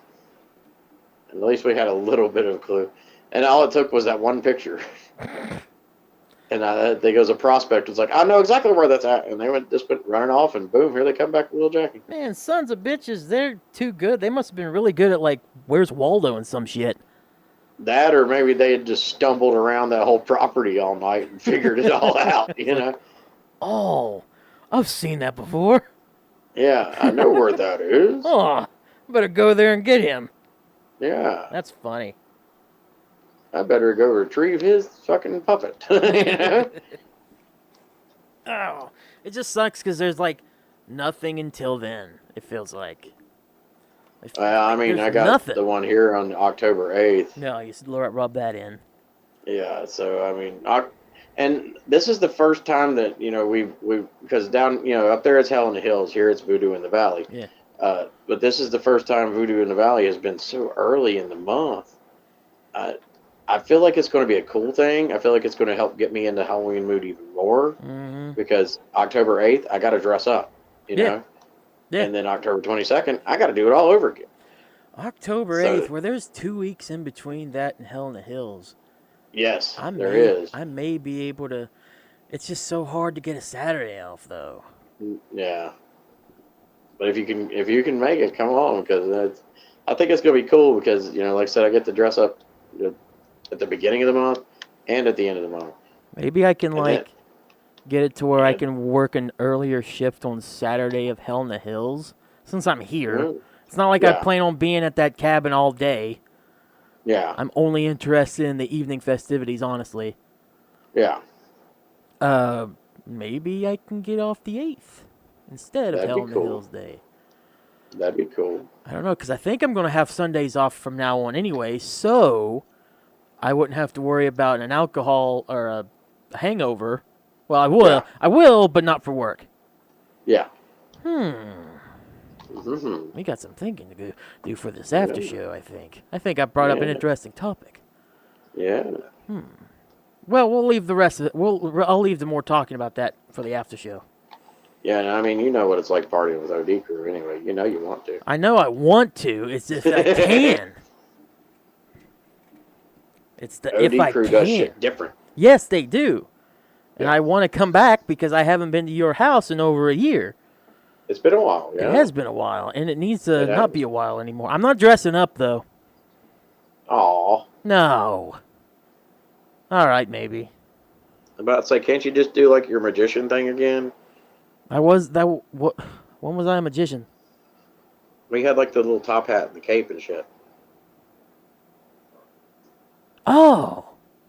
At least we had a little bit of a clue. And all it took was that one picture. And there goes a prospect. Was like, I know exactly where that's at. And they went running off, and boom, here they come back with little Jackie. Man, sons of bitches, they're too good. They must have been really good at, like, Where's Waldo and some shit. That, or maybe they had just stumbled around that whole property all night and figured it all out, Oh, I've seen that before. Yeah, I know where that is. Oh, better go there and get him. Yeah. That's funny. I better go retrieve his fucking puppet. Oh, it just sucks because there's, like, nothing until then, it feels like. I got nothing. The one here on October 8th. No, you should rub that in. Yeah, so, and this is the first time that, we because down, up there it's Hell in the Hills, here it's Voodoo in the Valley. Yeah. But this is the first time Voodoo in the Valley has been so early in the month. I feel like it's going to be a cool thing. I feel like it's going to help get me into Halloween mood even more. Mm-hmm. Because October 8th, I got to dress up, you know? Yeah. And then October 22nd, I got to do it all over again. October 8th, where there's 2 weeks in between that and Hell in the Hills. Yes, there is. I may be able to. It's just so hard to get a Saturday off, though. Yeah. But if you can make it, come on, because I think it's going to be cool because, like I said, I get to dress up at the beginning of the month and at the end of the month. Maybe I can, get it to where I can work an earlier shift on Saturday of Hell in the Hills, since I'm here. Mm-hmm. It's not like I plan on being at that cabin all day. Yeah. I'm only interested in the evening festivities, honestly. Yeah. Maybe I can get off the 8th instead of Hell in the Hills Day. That'd be cool. I don't know, because I think I'm going to have Sundays off from now on anyway, so I wouldn't have to worry about an alcohol or a hangover. Well, I will. Yeah. I will, but not for work. Yeah. Mm-hmm. We got some thinking to do for this after show, I think. I think I brought up an interesting topic. Yeah. Well, we'll leave the rest of it. I'll leave the more talking about that for the after show. Yeah, and I mean, you know what it's like partying with OD crew anyway. You know you want to. I know I want to. It's if I can. It's the OD if I crew can. does shit different. Yes, they do. And Yeah. I want to come back because I haven't been to your house in over a year. It's been a while, yeah. It has been a while, and it needs to It not has. be a while anymore. I'm not dressing up, though. Aw. No. All right, maybe. I'm about to say, can't you just do like your magician thing again? I was that. What? When was I a magician? We had like the little top hat and the cape and shit. Oh,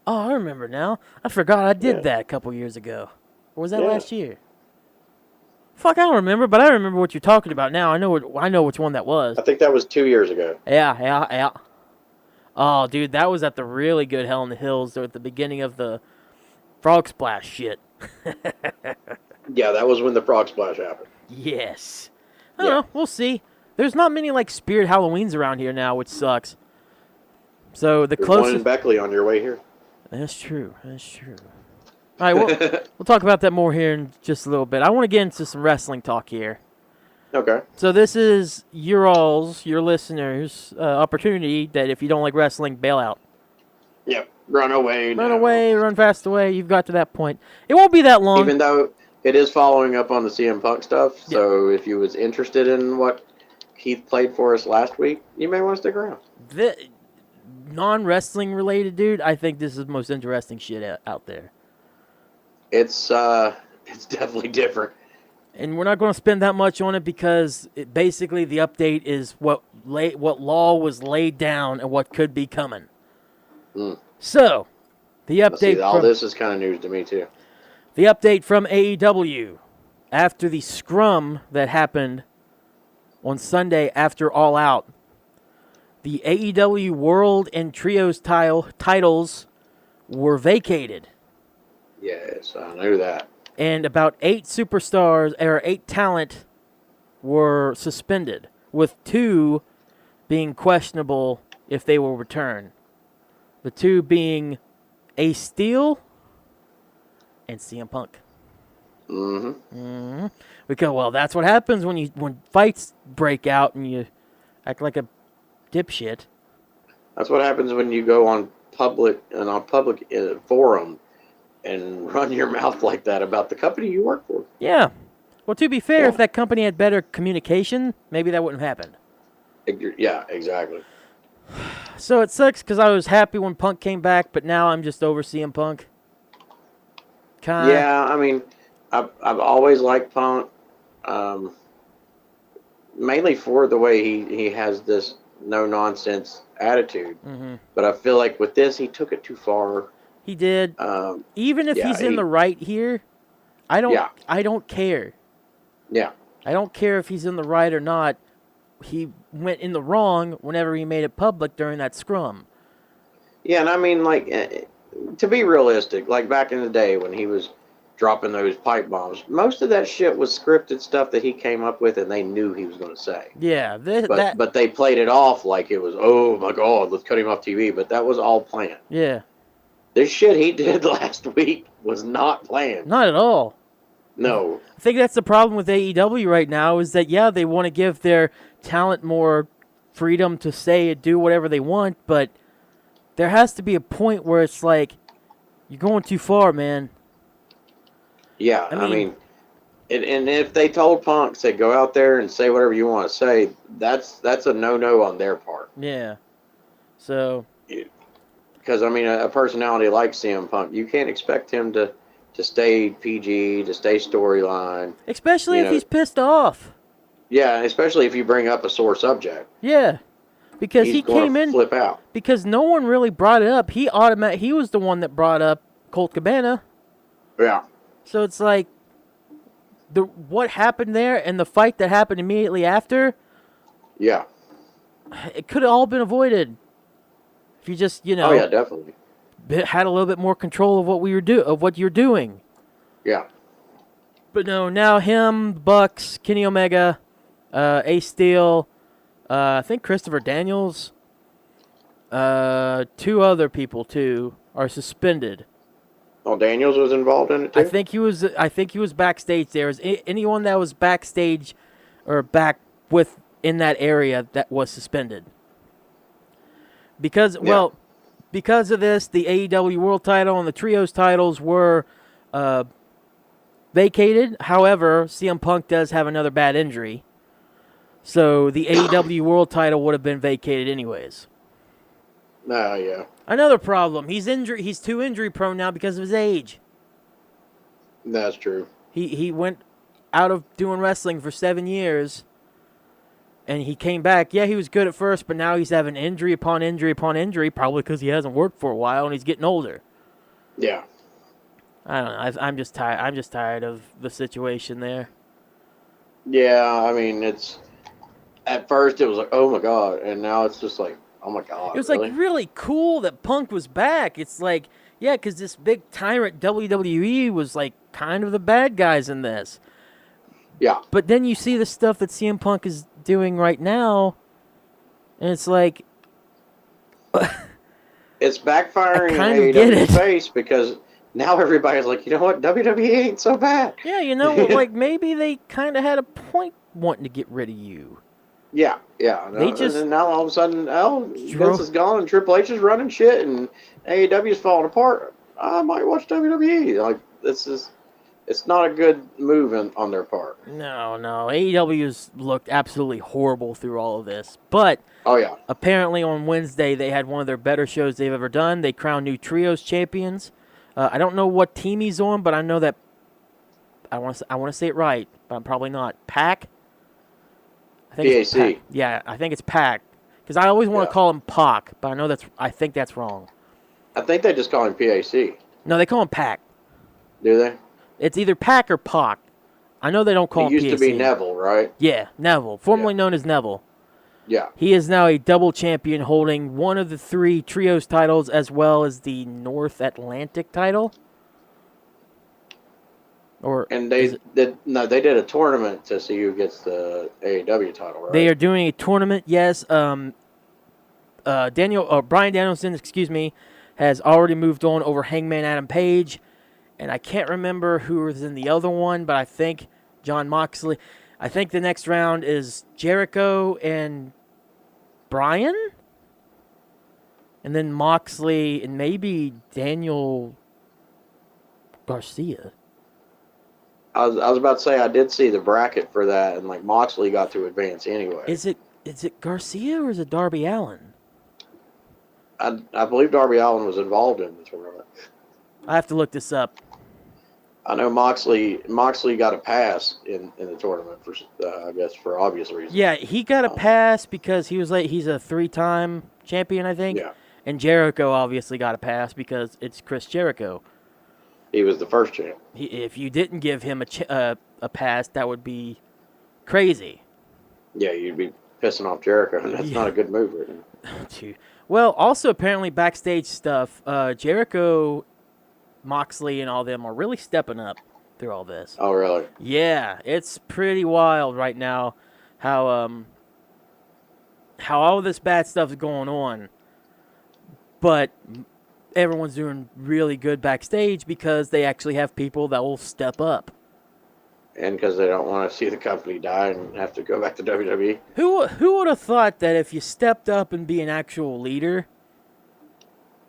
I remember now. I forgot I did Yeah. that a couple years ago. Or was that Yeah. last year? Fuck, I don't remember, but I remember what you're talking about now. I know which one that was. I think that was 2 years ago. Yeah. Oh, dude, that was at the really good Hell in the Hills, or at the beginning of the Frog Splash shit. Yeah, that was when the frog splash happened. Yes. I don't know. We'll see. There's not many like Spirit Halloweens around here now, which sucks. So the There's one in closest. Beckley on your way here. That's true. All right, we'll talk about that more here in just a little bit. I want to get into some wrestling talk here. Okay. So this is your listeners' opportunity that if you don't like wrestling, bail out. Yep. Run away. Run now. away, run fast away. You've got to that point. It won't be that long. Even though it is following up on the CM Punk stuff, so if you was interested in what Keith played for us last week, you may want to stick around. The non-wrestling related, dude, I think this is the most interesting shit out there. It's definitely different. And we're not going to spend that much on it because basically the update is what law was laid down and what could be coming. So, the update. All this is kind of news to me too. The update from AEW after the scrum that happened on Sunday after All Out. The AEW World and Trios titles were vacated. Yes, I knew that. And about 8 superstars, or 8 talent, were suspended, with 2 being questionable if they will return. The 2 being Ace Steel and CM Punk. Because, well, that's what happens when fights break out and you act like a dipshit. That's what happens when you go on public forum and run your mouth like that about the company you work for. Yeah. Well, to be fair, if that company had better communication, maybe that wouldn't have happened. Yeah, exactly. So it sucks because I was happy when Punk came back, but now I'm just over CM Punk. Yeah, I mean, I've always liked Punk, mainly for the way he has this no-nonsense attitude. But I feel like with this, he took it too far. He did. Even if he's in the right here, I don't care. Yeah. I don't care if he's in the right or not. He went in the wrong whenever he made it public during that scrum. Yeah, and I mean, like, to be realistic, like back in the day when he was dropping those pipe bombs, most of that shit was scripted stuff that he came up with and they knew he was going to say. Yeah. But they played it off like it was, oh my God, let's cut him off TV. But that was all planned. Yeah. This shit he did last week was not planned. Not at all. No. I think that's the problem with AEW right now is that, they want to give their talent more freedom to say and do whatever they want, but there has to be a point where it's like, you're going too far, man. Yeah, I mean and if they told Punk, say, go out there and say whatever you want to say, that's a no-no on their part. Yeah. So. Because, I mean, a personality like CM Punk, you can't expect him to stay PG, to stay storyline. Especially if he's pissed off. Yeah, especially if you bring up a sore subject. Yeah. Because he came in. Flip out. Because no one really brought it up. He was the one that brought up Colt Cabana. Yeah. So it's like, what happened there and the fight that happened immediately after. Yeah. It could have all been avoided. If you just, Oh, yeah, definitely. had a little bit more control of what you're doing. Yeah. But no, now him, Bucks, Kenny Omega, Ace Steel, I think Christopher Daniels, 2 other people too are suspended. Oh, Daniels was involved in it too? I think he was backstage there. Is anyone that was backstage or back with in that area that was suspended? Because because of this, the AEW World Title and the Trios titles were vacated. However, CM Punk does have another bad injury, so the AEW World Title would have been vacated anyways. Yeah. Another problem: he's too injury prone now because of his age. That's true. He went out of doing wrestling for 7 years, and he came back. Yeah, he was good at first, but now he's having injury upon injury upon injury, probably because he hasn't worked for a while and he's getting older. Yeah. I don't know. I'm just tired. I'm just tired of the situation there. Yeah, I mean, it's at first it was like, oh my god, and now it's just like, oh my god. It was really? like really cool that Punk was back. It's like, yeah, because this big tyrant WWE was like kind of the bad guys in this. Yeah. But then you see the stuff that CM Punk is doing right now, and it's like, it's backfiring in kind of get AEW's it. face because now everybody's like, you know what, WWE ain't so bad. Yeah, you know, like maybe they kind of had a point wanting to get rid of you. Yeah. They just and now all of a sudden, Vince is gone and Triple H is running shit and AEW's falling apart. I might watch WWE. Like, it's not a good move on their part. No. AEW's looked absolutely horrible through all of this. But oh yeah, apparently on Wednesday they had one of their better shows they've ever done. They crowned new trios champions. I don't know what team he's on, but I know that I want to say it right, but I'm probably not. Pac. I think it's PAC. Pac. Yeah, I think it's Pac. Because I always want to call him Pac, but I think that's wrong. I think they just call him PAC. No, they call him Pac. Do they? It's either Pac or Pac. I know they don't call him PAC. It used to be Neville, right? Yeah, Neville, formerly known as Neville. Yeah. He is now a double champion holding one of the 3 trios titles as well as the North Atlantic title. And they did a tournament to see who gets the AEW title, right? They are doing a tournament, yes. Brian Danielson, has already moved on over Hangman Adam Page. And I can't remember who was in the other one, but I think Jon Moxley. I think the next round is Jericho and Bryan? And then Moxley and maybe Daniel Garcia. I was about to say I did see the bracket for that, and like Moxley got to advance anyway. Is it Garcia or is it Darby Allin? I believe Darby Allin was involved in the tournament. I have to look this up. I know Moxley got a pass in the tournament for I guess for obvious reasons. Yeah, he got a pass because he's a 3-time champion, I think. Yeah. And Jericho obviously got a pass because it's Chris Jericho. He was the first champ. If you didn't give him a pass, that would be crazy. Yeah, you'd be pissing off Jericho, and that's not a good move right now. Well, also apparently backstage stuff, Jericho, Moxley, and all them are really stepping up through all this. Oh, really? Yeah, it's pretty wild right now how all this bad stuff is going on. But everyone's doing really good backstage because they actually have people that will step up. And because they don't want to see the company die and have to go back to WWE. Who would have thought that if you stepped up and be an actual leader,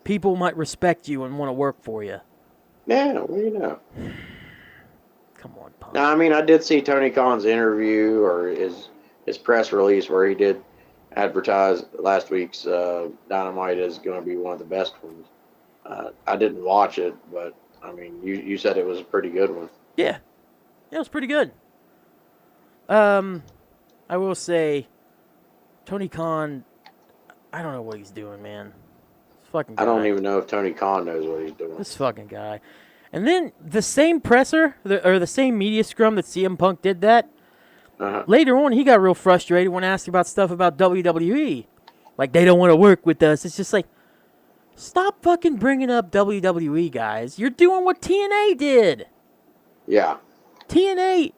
people might respect you and want to work for you? Yeah, well, you know. Come on, Punk. Now, I mean, I did see Tony Khan's interview or his press release where he did advertise last week's Dynamite as going to be one of the best ones. I didn't watch it, but, I mean, you said it was a pretty good one. Yeah. Yeah, it was pretty good. I will say, Tony Khan, I don't know what he's doing, man. This fucking guy. I don't even know if Tony Khan knows what he's doing. This fucking guy. And then the same presser, or the same media scrum that CM Punk did that, later on he got real frustrated when asked about stuff about WWE. Like, they don't want to work with us. It's just like, stop fucking bringing up WWE, guys. You're doing what TNA did. Yeah. TNA,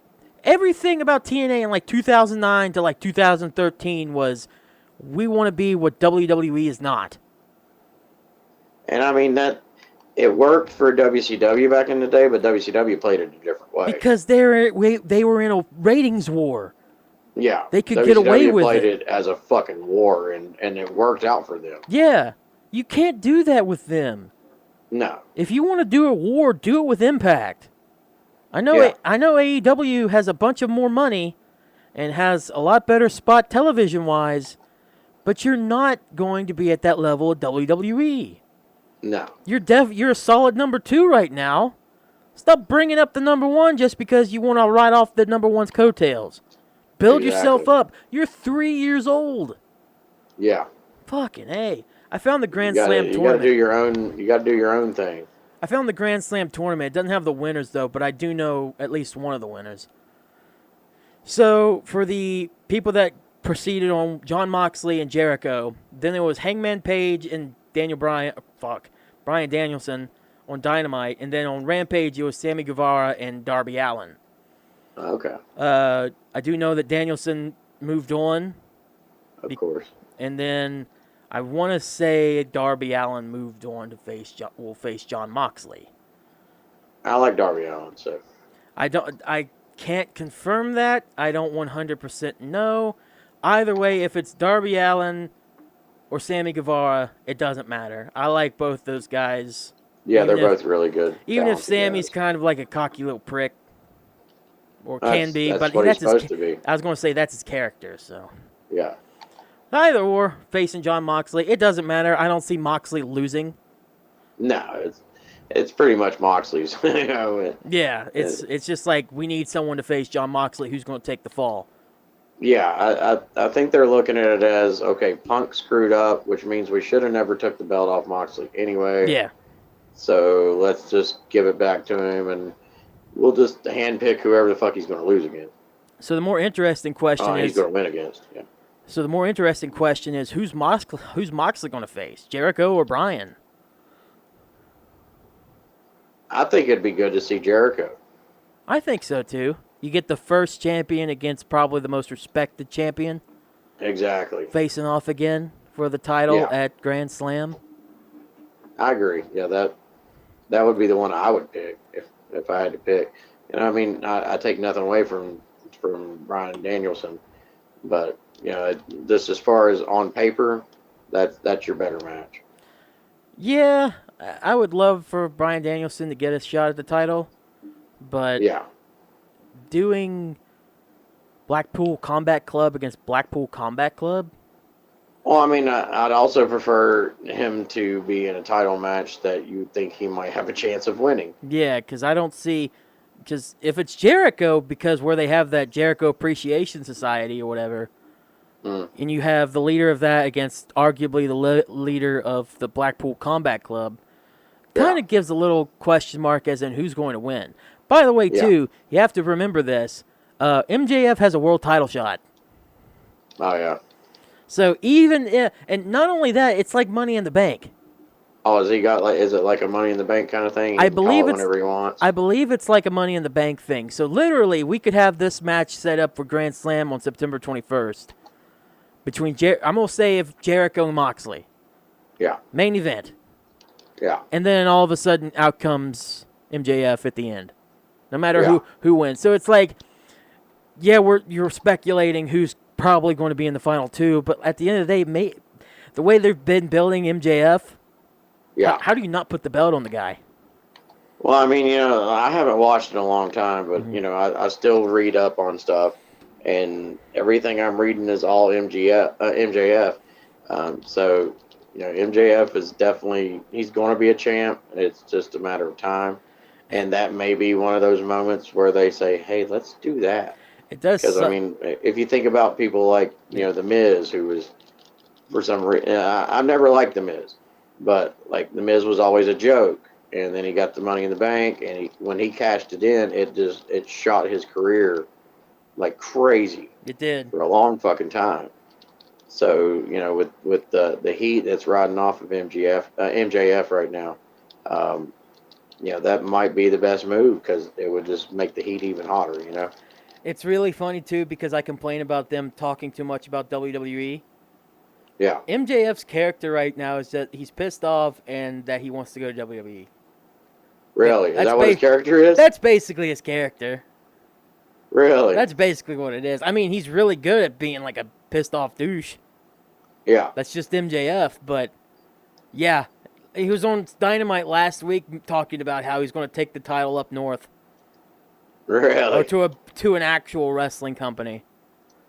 everything about TNA in like 2009 to like 2013 was, we want to be what WWE is not. And I mean that it worked for WCW back in the day, but WCW played it a different way. Because they were in a ratings war. Yeah, They could WCW get away with played it. it as a fucking war, and it worked out for them. Yeah, you can't do that with them. No. If you want to do a war, do it with Impact. I know AEW has a bunch of more money and has a lot better spot television-wise, but you're not going to be at that level of WWE. No. You're a solid number 2 right now. Stop bringing up the number 1 just because you want to ride off the number 1's coattails. Build yourself up. You're 3 years old. Yeah. Fucking A. I found the Grand Slam tournament. You got to do your own thing. I found the Grand Slam tournament. It doesn't have the winners, though, but I do know at least one of the winners. So, for the people that proceeded on Jon Moxley and Jericho, then there was Hangman Page and Bryan Danielson on Dynamite, and then on Rampage, it was Sammy Guevara and Darby Allin. Okay. I do know that Danielson moved on. Of course. And then I want to say Darby Allin moved on to face Jon Moxley. I like Darby Allin, so I can't confirm that. I don't 100% know. Either way, if it's Darby Allin or Sammy Guevara, it doesn't matter. I like both those guys. Yeah, they're both really good. Even if Sammy's kind of like a cocky little prick, or can be, that's but what that's he's supposed to be. I was going to say that's his character. So yeah. Either or, facing Jon Moxley, it doesn't matter. I don't see Moxley losing. No, it's pretty much Moxley's. Yeah, it's just like we need someone to face Jon Moxley who's going to take the fall. Yeah, I think they're looking at it as, okay, Punk screwed up, which means we should have never took the belt off Moxley anyway. Yeah. So let's just give it back to him, and we'll just handpick whoever the fuck he's going to lose against. So the more interesting question is... he's going to win against, yeah. So the more interesting question is, who's Moxley going to face? Jericho or Bryan? I think it'd be good to see Jericho. I think so, too. You get the first champion against probably the most respected champion. Exactly. Facing off again for the title at Grand Slam. I agree. Yeah, that would be the one I would pick if I had to pick. And I mean, I take nothing away from Bryan Danielson, but this as far as on paper, that's your better match. Yeah, I would love for Bryan Danielson to get a shot at the title, but doing Blackpool Combat Club against Blackpool Combat Club. Well, I mean, I'd also prefer him to be in a title match that you think he might have a chance of winning. Yeah, because I don't see... Because if it's Jericho, because where they have that Jericho Appreciation Society or whatever, and you have the leader of that against arguably the leader of the Blackpool Combat Club, kind of gives a little question mark as in who's going to win. By the way, too, you have to remember this. MJF has a world title shot. Oh, yeah. So even and not only that, it's like Money in the Bank. Oh, is it like a Money in the Bank kind of thing? I believe it's whenever he wants. I believe it's like a Money in the Bank thing. So literally, we could have this match set up for Grand Slam on September 21st between I'm gonna say if Jericho and Moxley. Yeah. Main event. Yeah. And then all of a sudden, out comes MJF at the end. No matter who wins. So it's like, you're speculating who's probably going to be in the final two, but at the end of the day, the way they've been building MJF, how do you not put the belt on the guy? Well, I mean, I haven't watched in a long time, but, I still read up on stuff, and everything I'm reading is all MJF. So, MJF is definitely, he's going to be a champ. It's just a matter of time. And that may be one of those moments where they say, hey, let's do that. It does. Because, I mean, if you think about people like, The Miz, who was, for some reason, I've never liked The Miz. But, like, The Miz was always a joke. And then he got the Money in the Bank. And when he cashed it in, it shot his career like crazy. It did. For a long fucking time. So, with the heat that's riding off of MJF right now, that might be the best move because it would just make the heat even hotter, It's really funny, too, because I complain about them talking too much about WWE. Yeah. MJF's character right now is that he's pissed off and that he wants to go to WWE. Really? Is That's that what his character is? That's basically his character. Really? That's basically what it is. I mean, he's really good at being like a pissed off douche. Yeah. That's just MJF, but yeah. He was on Dynamite last week talking about how he's going to take the title up north. Really? Or to an actual wrestling company.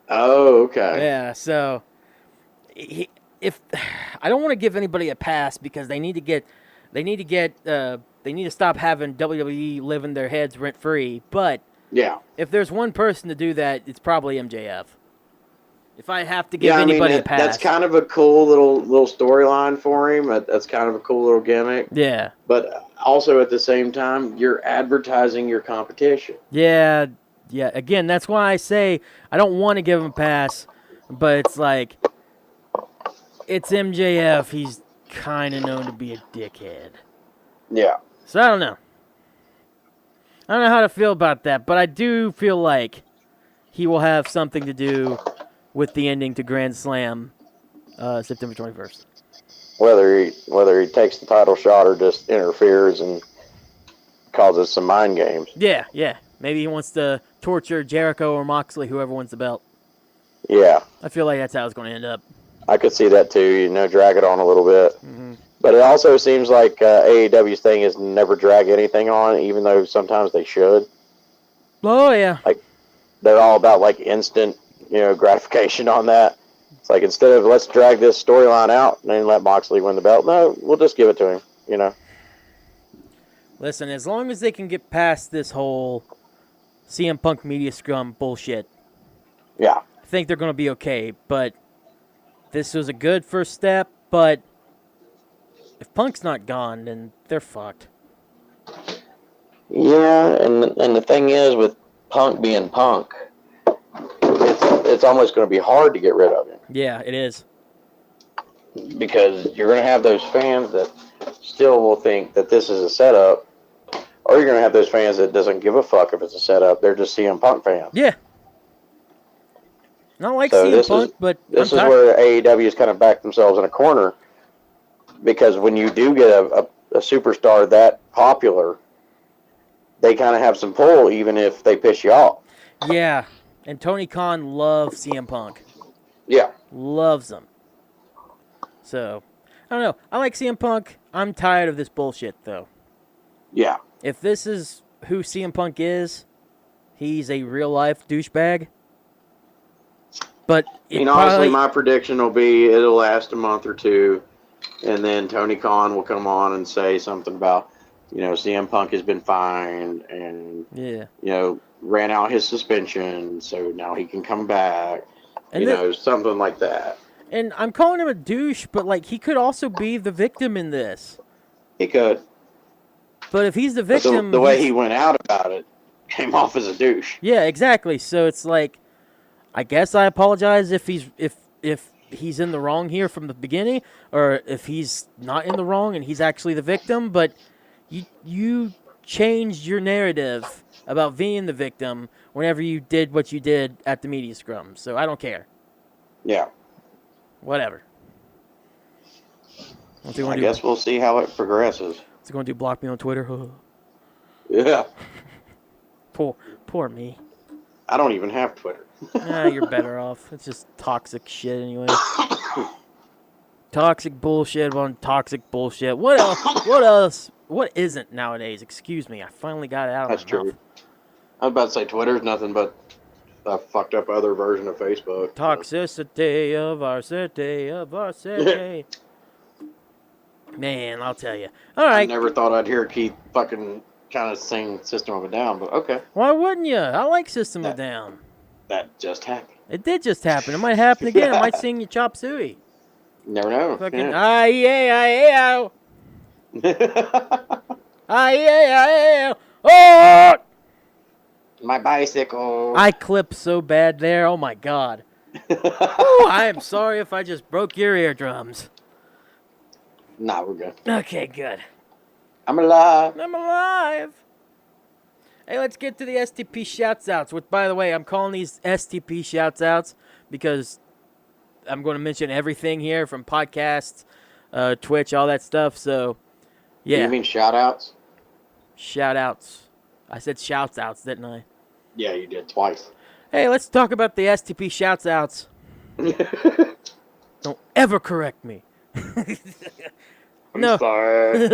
Oh, okay. Yeah, so if I don't want to give anybody a pass because they need to stop having WWE live in their heads rent free, but Yeah. if there's one person to do that, it's probably MJF. If I have to give anybody a pass. That's kind of a cool little storyline for him. That's kind of a cool little gimmick. Yeah. But also at the same time, you're advertising your competition. Yeah. Again, that's why I say I don't want to give him a pass, but it's like, it's MJF. He's kind of known to be a dickhead. Yeah. So I don't know. I don't know how to feel about that, but I do feel like he will have something to do with the ending to Grand Slam, September 21st. Whether he takes the title shot or just interferes and causes some mind games. Yeah. Maybe he wants to torture Jericho or Moxley, whoever wins the belt. Yeah. I feel like that's how it's going to end up. I could see that too, drag it on a little bit. Mm-hmm. But it also seems like AEW's thing is never drag anything on, even though sometimes they should. Oh, yeah. Like, they're all about, like, instant, gratification on that. It's like, instead of let's drag this storyline out and then let Moxley win the belt, no, we'll just give it to him, Listen, as long as they can get past this whole CM Punk media scrum bullshit, Yeah. I think they're going to be okay. But this was a good first step, but if Punk's not gone, then they're fucked. Yeah, and the thing is, with Punk being Punk, it's almost going to be hard to get rid of him. Yeah, it is. Because you're going to have those fans that still will think that this is a setup, or you're going to have those fans that doesn't give a fuck if it's a setup. They're just CM Punk fans. Yeah. Not like CM Punk, but this is where AEW has kind of backed themselves in a corner, because when you do get a superstar that popular, they kind of have some pull, even if they piss you off. Yeah, and Tony Khan loves CM Punk. Yeah. Loves him. So, I don't know. I like CM Punk. I'm tired of this bullshit, though. Yeah. If this is who CM Punk is, he's a real-life douchebag. But honestly, my prediction will be it'll last a month or two, and then Tony Khan will come on and say something about, CM Punk has been fined and, ran out his suspension, so now he can come back. And something like that. And I'm calling him a douche, but, like, he could also be the victim in this. He could. But if he's the victim... The way he went out about it came off as a douche. Yeah, exactly. So it's like, I guess I apologize if he's in the wrong here from the beginning, or if he's not in the wrong and he's actually the victim, but you changed your narrative about being the victim whenever you did what you did at the media scrum. So I don't care. Yeah. Whatever. I guess we'll see how it progresses. Is he going to do block me on Twitter? Yeah. Poor me. I don't even have Twitter. You're better off. It's just toxic shit anyway. Toxic bullshit on toxic bullshit. What else? What else? What isn't nowadays? Excuse me. I finally got it out. That's true. I was about to say Twitter's nothing but a fucked up other version of Facebook. Toxicity of our city. Man, I'll tell you. All right. I never thought I'd hear Keith fucking kind of sing System of a Down, but okay. Why wouldn't you? I like System of a Down. That just happened. It did just happen. It might happen again. I might sing you Chop Suey. Never know. Fucking oh! My bicycle. I clipped so bad there. Oh my god. Ooh, I am sorry if I just broke your eardrums. Nah, we're good. Okay, good. I'm alive. I'm alive. Hey, let's get to the STP shouts-outs, which, by the way, I'm calling these STP shouts-outs because I'm going to mention everything here from podcasts, Twitch, all that stuff. So, Do you yeah, mean shout outs? shout-outs. I said shouts-outs, didn't I? Yeah, you did twice. Hey, let's talk about the STP shouts-outs. Don't ever correct me. No. Sorry.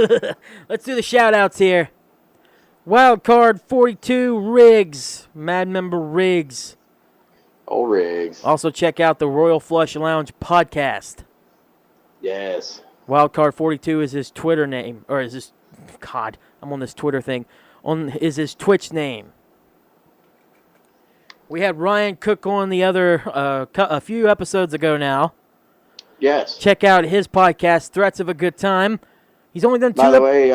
Let's do the shout-outs here. Wildcard 42 Riggs, Mad Member Riggs. Oh, Riggs. Also, check out the Royal Flush Lounge podcast. Yes. Wildcard 42 is his Twitter name, or is his, God, I'm on this Twitter thing, is his Twitch name. We had Ryan Cook on the other, a few episodes ago now. Yes. Check out his podcast, Threats of a Good Time. He's only done two. By the way,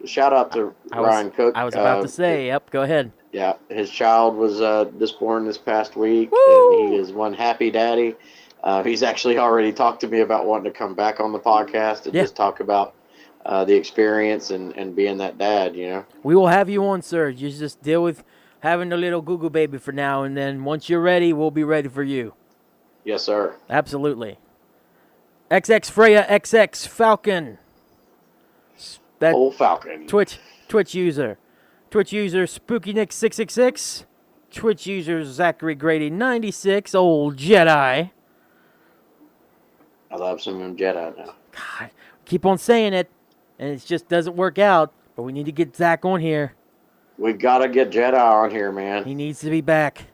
shout out to Ryan Cook. I was about to say, yep, go ahead. Yeah, his child was just born this past week, Woo! and he is one happy daddy. He's actually already talked to me about wanting to come back on the podcast and just talk about the experience and being that dad, you know. We will have you on, sir. You just deal with having a little Google baby for now, and then once you're ready, we'll be ready for you. Yes, sir. Absolutely. XX Freya XX Falcon. That Old Falcon. Twitch user. Twitch user SpookyNick666. Twitch user Zachary Grady 96. Old Jedi. I love some of them Jedi now. God, keep on saying it, and it just doesn't work out. But we need to get Zach on here. We gotta get Jedi on here, man. He needs to be back.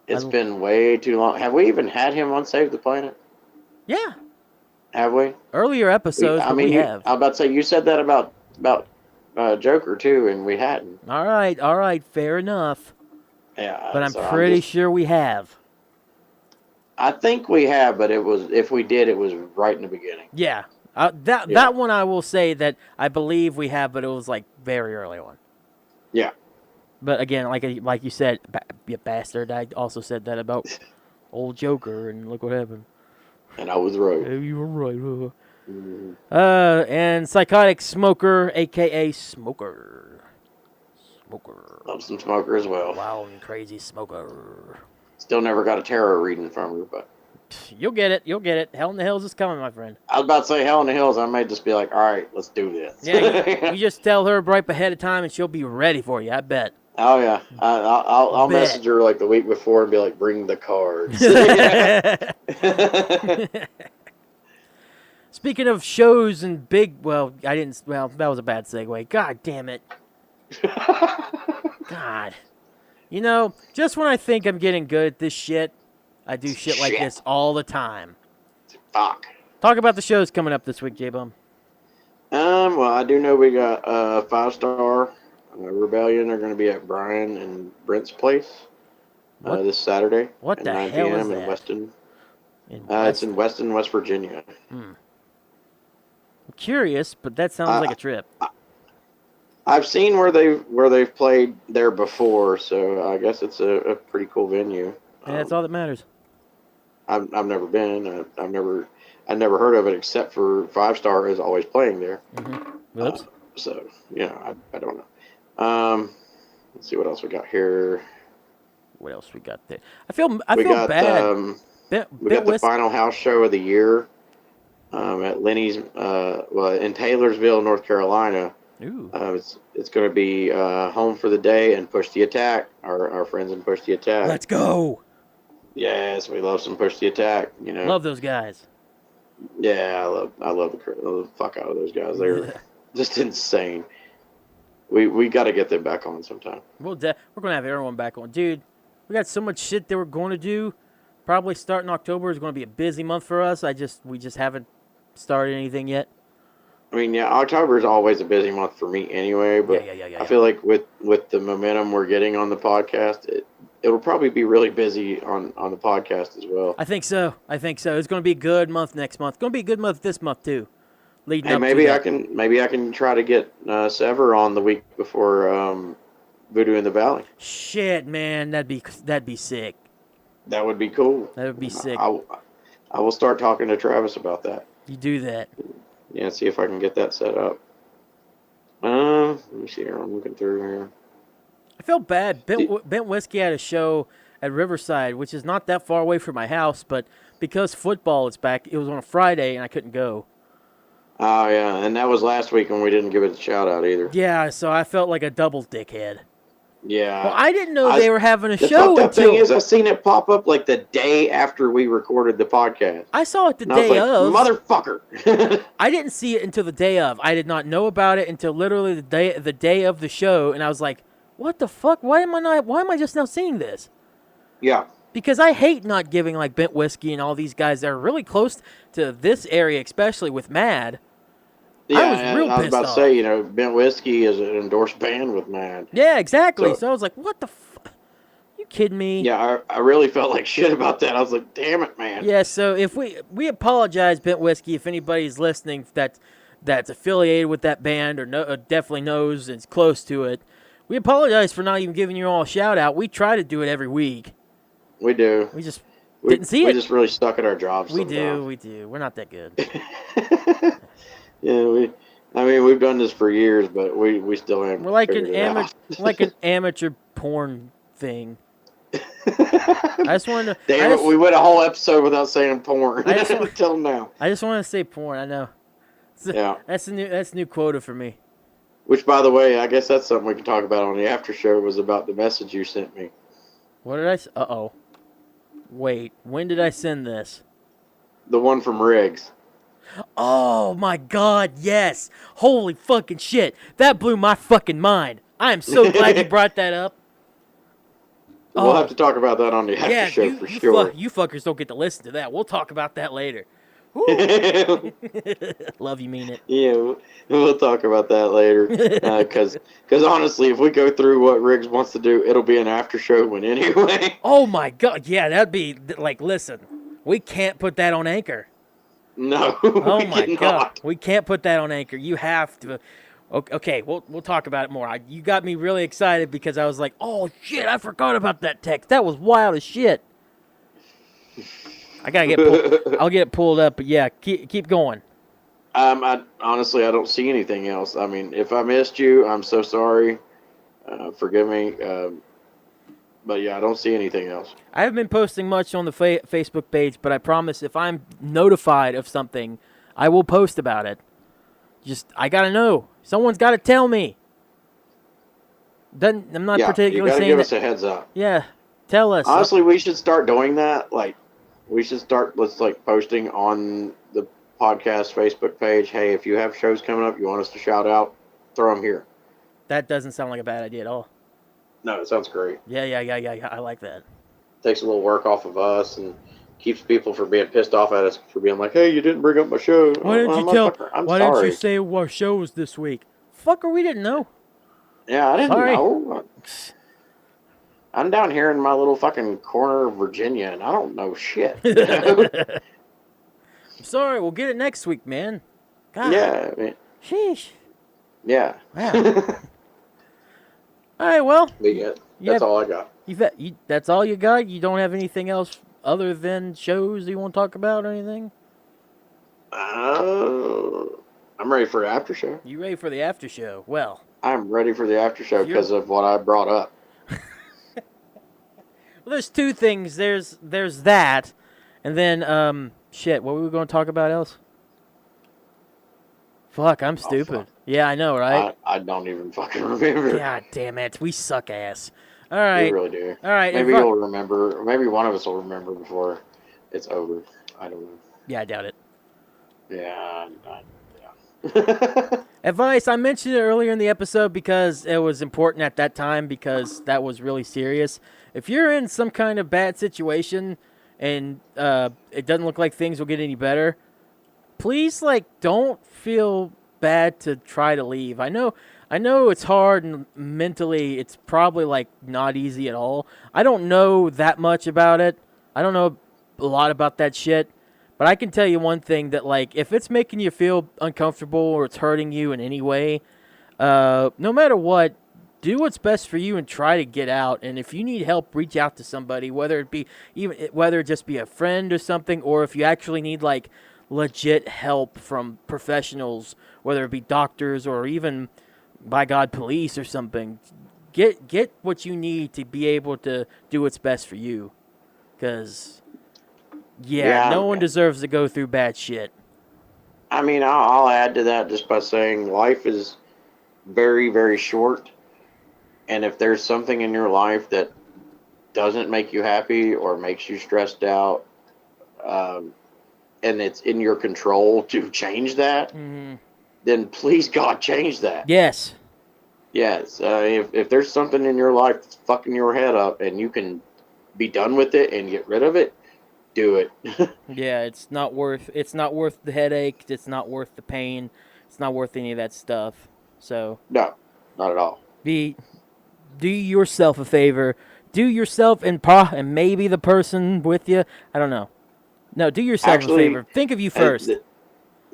It's been way too long. Have we even had him on Save the Planet? Yeah. Have we? Earlier episodes, we have. I was about to say, you said that about Joker, too, and we hadn't. All right, fair enough. Yeah, but I'm pretty sure we have. I think we have, but if we did, it was right in the beginning. Yeah. That one I will say that I believe we have, but it was like very early on. Yeah. But again, like you said, you bastard, I also said that about old Joker, and look what happened. And I was right. You were right. Mm-hmm. And Psychotic Smoker, a.k.a. Smoker. Love some Smoker as well. Wow, crazy Smoker. Still never got a tarot reading from her, but... You'll get it. Hell in the Hills is coming, my friend. I was about to say Hell in the Hills. I may just be like, all right, let's do this. Yeah, you just tell her right ahead of time, and she'll be ready for you, I bet. Oh, yeah. I'll message her like the week before and be like, bring the cards. Speaking of shows and that was a bad segue. God damn it. God. You know, just when I think I'm getting good at this shit, I do shit like this all the time. Fuck. Talk about the shows coming up this week, J-Bum. Well, I do know we got 5-Star Rebellion. They're going to be at Brian and Brent's place this Saturday. What at the 9 hell p.m. is in that? Weston. It's in Weston, West Virginia. I'm curious, but that sounds like a trip. I've seen where they've played there before, so I guess it's a pretty cool venue. And that's all that matters. I've never been. I've never heard of it except for 5-Star is always playing there. Mm-hmm. Whoops. So I don't know. Let's see what else we got here. What else we got there? I feel bad. We got the final house show of the year at Lenny's. In Taylorsville, North Carolina. Ooh. It's going to be Home for the Day and Push the Attack. Our friends in Push the Attack. Let's go. Yes, we love some Push the Attack. You know, love those guys. Yeah, I love the fuck out of those guys. They're just insane. We got to get them back on sometime. We're gonna have everyone back on, dude. We got so much shit that we're going to do. Probably starting October is going to be a busy month for us. We just haven't started anything yet. I mean, yeah, October is always a busy month for me anyway, but I feel like with the momentum we're getting on the podcast, it'll probably be really busy on the podcast as well. I think so. It's going to be a good month next month. It's going to be a good month this month too. Maybe I can try to get Sever on the week before Voodoo in the Valley. Shit, man, that'd be sick. That would be cool. That would be sick. I will start talking to Travis about that. You do that. Yeah, see if I can get that set up. Let me see here. I'm looking through here. I felt bad. Bent Whiskey had a show at Riverside, which is not that far away from my house, but because football is back, it was on a Friday and I couldn't go. Oh, yeah, and that was last week when we didn't give it a shout-out either. Yeah, so I felt like a double dickhead. Yeah. Well, I didn't know they were having a the show fucked up until... thing is I seen it pop up like the day after we recorded the podcast. I saw it the And I was day like, of. motherfucker. I didn't see it until the day of. I did not know about it until literally the day of the show, and I was like, what the fuck? Why am I just now seeing this? Yeah. Because I hate not giving like Bent Whiskey and all these guys that are really close to this area, especially with Mad. Yeah, I was real I was pissed about off. to say, you know, Bent Whiskey is an endorsed band with Mad. Yeah, exactly. So- So I was like, what the fuck? You kidding me? Yeah, I really felt like shit about that. I was like, damn it, man. Yeah, so if we apologize, Bent Whiskey, if anybody's listening that's affiliated with that band or definitely knows and is close to it, we apologize for not even giving you all a shout out. We try to do it every week. We do. We just didn't see We it. just really suck at our jobs. We sometimes. do. We're not that good. Yeah, we've done this for years, but we still haven't. We're like figured it out. an amateur porn thing. I just wanted to. Damn it, we went a whole episode without saying porn. I just want- Tell them now. I just want to say porn. I know. Yeah. That's a new quota for me. Which, by the way, I guess that's something we can talk about on the after show. Was about the message you sent me. What did I? Uh-oh. Wait. When did I send this? The one from Riggs. Oh my God! Yes. Holy fucking shit! That blew my fucking mind. I am so glad you brought that up. We'll have to talk about that on the after show for sure. You fuckers don't get to listen to that. We'll talk about that later. Love you, mean it. Yeah, we'll talk about that later. Because honestly, if we go through what Riggs wants to do, it'll be an after show one anyway. Oh my God! Yeah, that'd be like, listen, we can't put that on Anchor. No. Oh my cannot. God, we can't put that on Anchor. You have to. Okay, we'll talk about it more. You got me really excited because I was like, oh shit, I forgot about that text. That was wild as shit. I gotta I'll get it pulled up, but yeah, keep going. Honestly, I don't see anything else. I mean, if I missed you, I'm so sorry. Forgive me. But yeah, I don't see anything else. I haven't been posting much on the Facebook page, but I promise if I'm notified of something, I will post about it. I gotta know. Someone's gotta tell me. I'm not particularly you saying give that. us a heads up. Yeah, tell us. Honestly, we should start doing that. Like, we should start posting on the podcast Facebook page. Hey, if you have shows coming up you want us to shout out, throw them here. That doesn't sound like a bad idea at all. No, it sounds great. Yeah. I like that. Takes a little work off of us and keeps people from being pissed off at us for being like, hey, you didn't bring up my show. Why didn't you say what show was this week? Fucker, we didn't know. Yeah, I didn't Sorry. know. I'm down here in my little fucking corner of Virginia, and I don't know shit. You know? I'm sorry. We'll get it next week, man. God. Yeah. I mean, Sheesh. yeah. Wow. All right. Well. But yeah, that's all I got. That's all you got? You don't have anything else other than shows you want to talk about or anything? I'm ready for the after show. You ready for the after show? Well. I'm ready for the after show because of what I brought up. Well, there's two things. There's that, and then shit. What were we going to talk about else? Fuck, I'm stupid. Fuck. Yeah, I know, right? I don't even fucking remember. God damn it, we suck ass. All right, We really do. all right. Maybe you'll remember. Maybe one of us will remember before it's over. I don't know. Yeah, I doubt it. Yeah. Advice. I mentioned it earlier in the episode because it was important at that time because that was really serious. If you're in some kind of bad situation and it doesn't look like things will get any better, please, don't feel bad to try to leave. I know it's hard and mentally it's probably, not easy at all. I don't know that much about it. I don't know a lot about that shit. But I can tell you one thing that, if it's making you feel uncomfortable or it's hurting you in any way, no matter what, do what's best for you and try to get out. And if you need help, reach out to somebody, whether it just be a friend or something, or if you actually need, legit help from professionals, whether it be doctors or even, by God, police or something. get what you need to be able to do what's best for you. Because, no one deserves to go through bad shit. I mean, I'll add to that just by saying life is very, very short. And if there's something in your life that doesn't make you happy or makes you stressed out, and it's in your control to change that, then please God, change that. Yes. Yes. If there's something in your life that's fucking your head up and you can be done with it and get rid of it, do it. Yeah, it's not worth the headache, it's not worth the pain, it's not worth any of that stuff. So No, not at all. do yourself a favor. Do yourself and maybe the person with you. I don't know. No, do yourself a favor. Think of you first.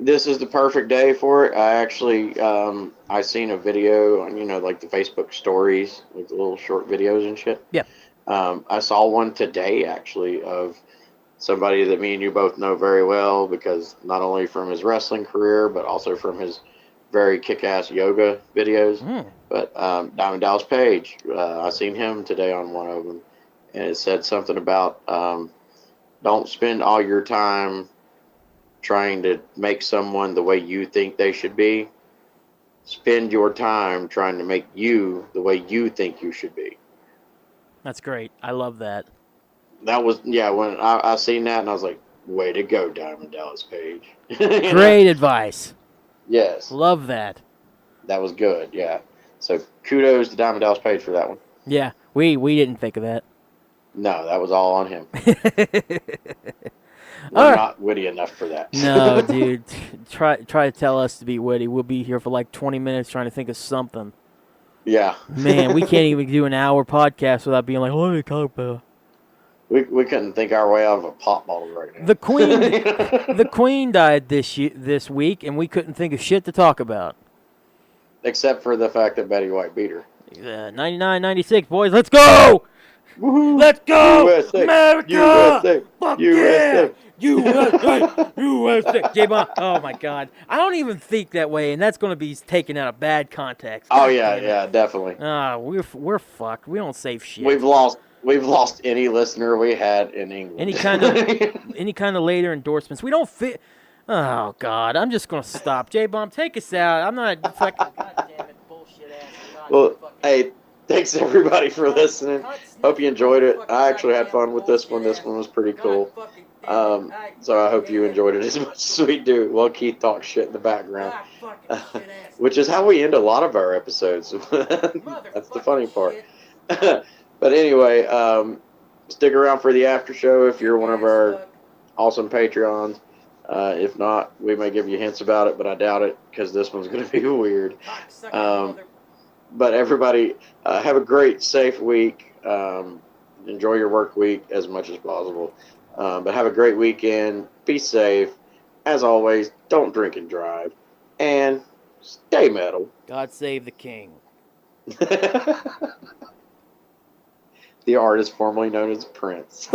This is the perfect day for it. I actually, I seen a video on, like the Facebook stories, like the little short videos and shit. Yeah. I saw one today, actually, of somebody that me and you both know very well, because not only from his wrestling career, but also from his very kick-ass yoga videos. But Diamond Dallas Page, I seen him today on one of them, and it said something about don't spend all your time trying to make someone the way you think they should be. Spend your time trying to make you the way you think you should be. That's great. I love that. That was, when I seen that, and I was like, way to go, Diamond Dallas Page. Great advice. Yes. Love that. That was good, yeah. So kudos to Diamond Dallas Page for that one. Yeah, we didn't think of that. No, that was all on him. We're not witty enough for that. No, dude. Try to tell us to be witty. We'll be here for like 20 minutes trying to think of something. Yeah. Man, we can't even do an hour podcast without being like, what do we talk about? We couldn't think our way out of a pop bottle right now. The Queen died this week, and we couldn't think of shit to talk about. Except for the fact that Betty White beat her. 99-96, boys. Let's go! Woo-hoo. Let's go! USA! America! USA! Fuck USA! yeah! USA! USA! J-Bone. Oh, my God. I don't even think that way, and that's going to be taken out of bad context. Oh, yeah, definitely. We're fucked. We don't save shit. We've lost any listener we had in England. Any kind of later endorsements. We don't fit. Oh, God. I'm just going to stop. J-Bomb, take us out. I'm not fucking... God damn it. Bullshit ass. Well, hey, thanks everybody for listening. Hope you enjoyed it. I actually had fun with this one. This one was pretty cool. So I hope you enjoyed it as much as we do. Well, Keith talks shit in the background. Which is how we end a lot of our episodes. That's the funny part. But anyway, stick around for the after show if you're one of our awesome Patreons. If not, we may give you hints about it, but I doubt it because this one's going to be weird. But everybody, have a great, safe week. Enjoy your work week as much as possible. But have a great weekend. Be safe. As always, don't drink and drive. And stay metal. God save the king. The artist formerly known as Prince.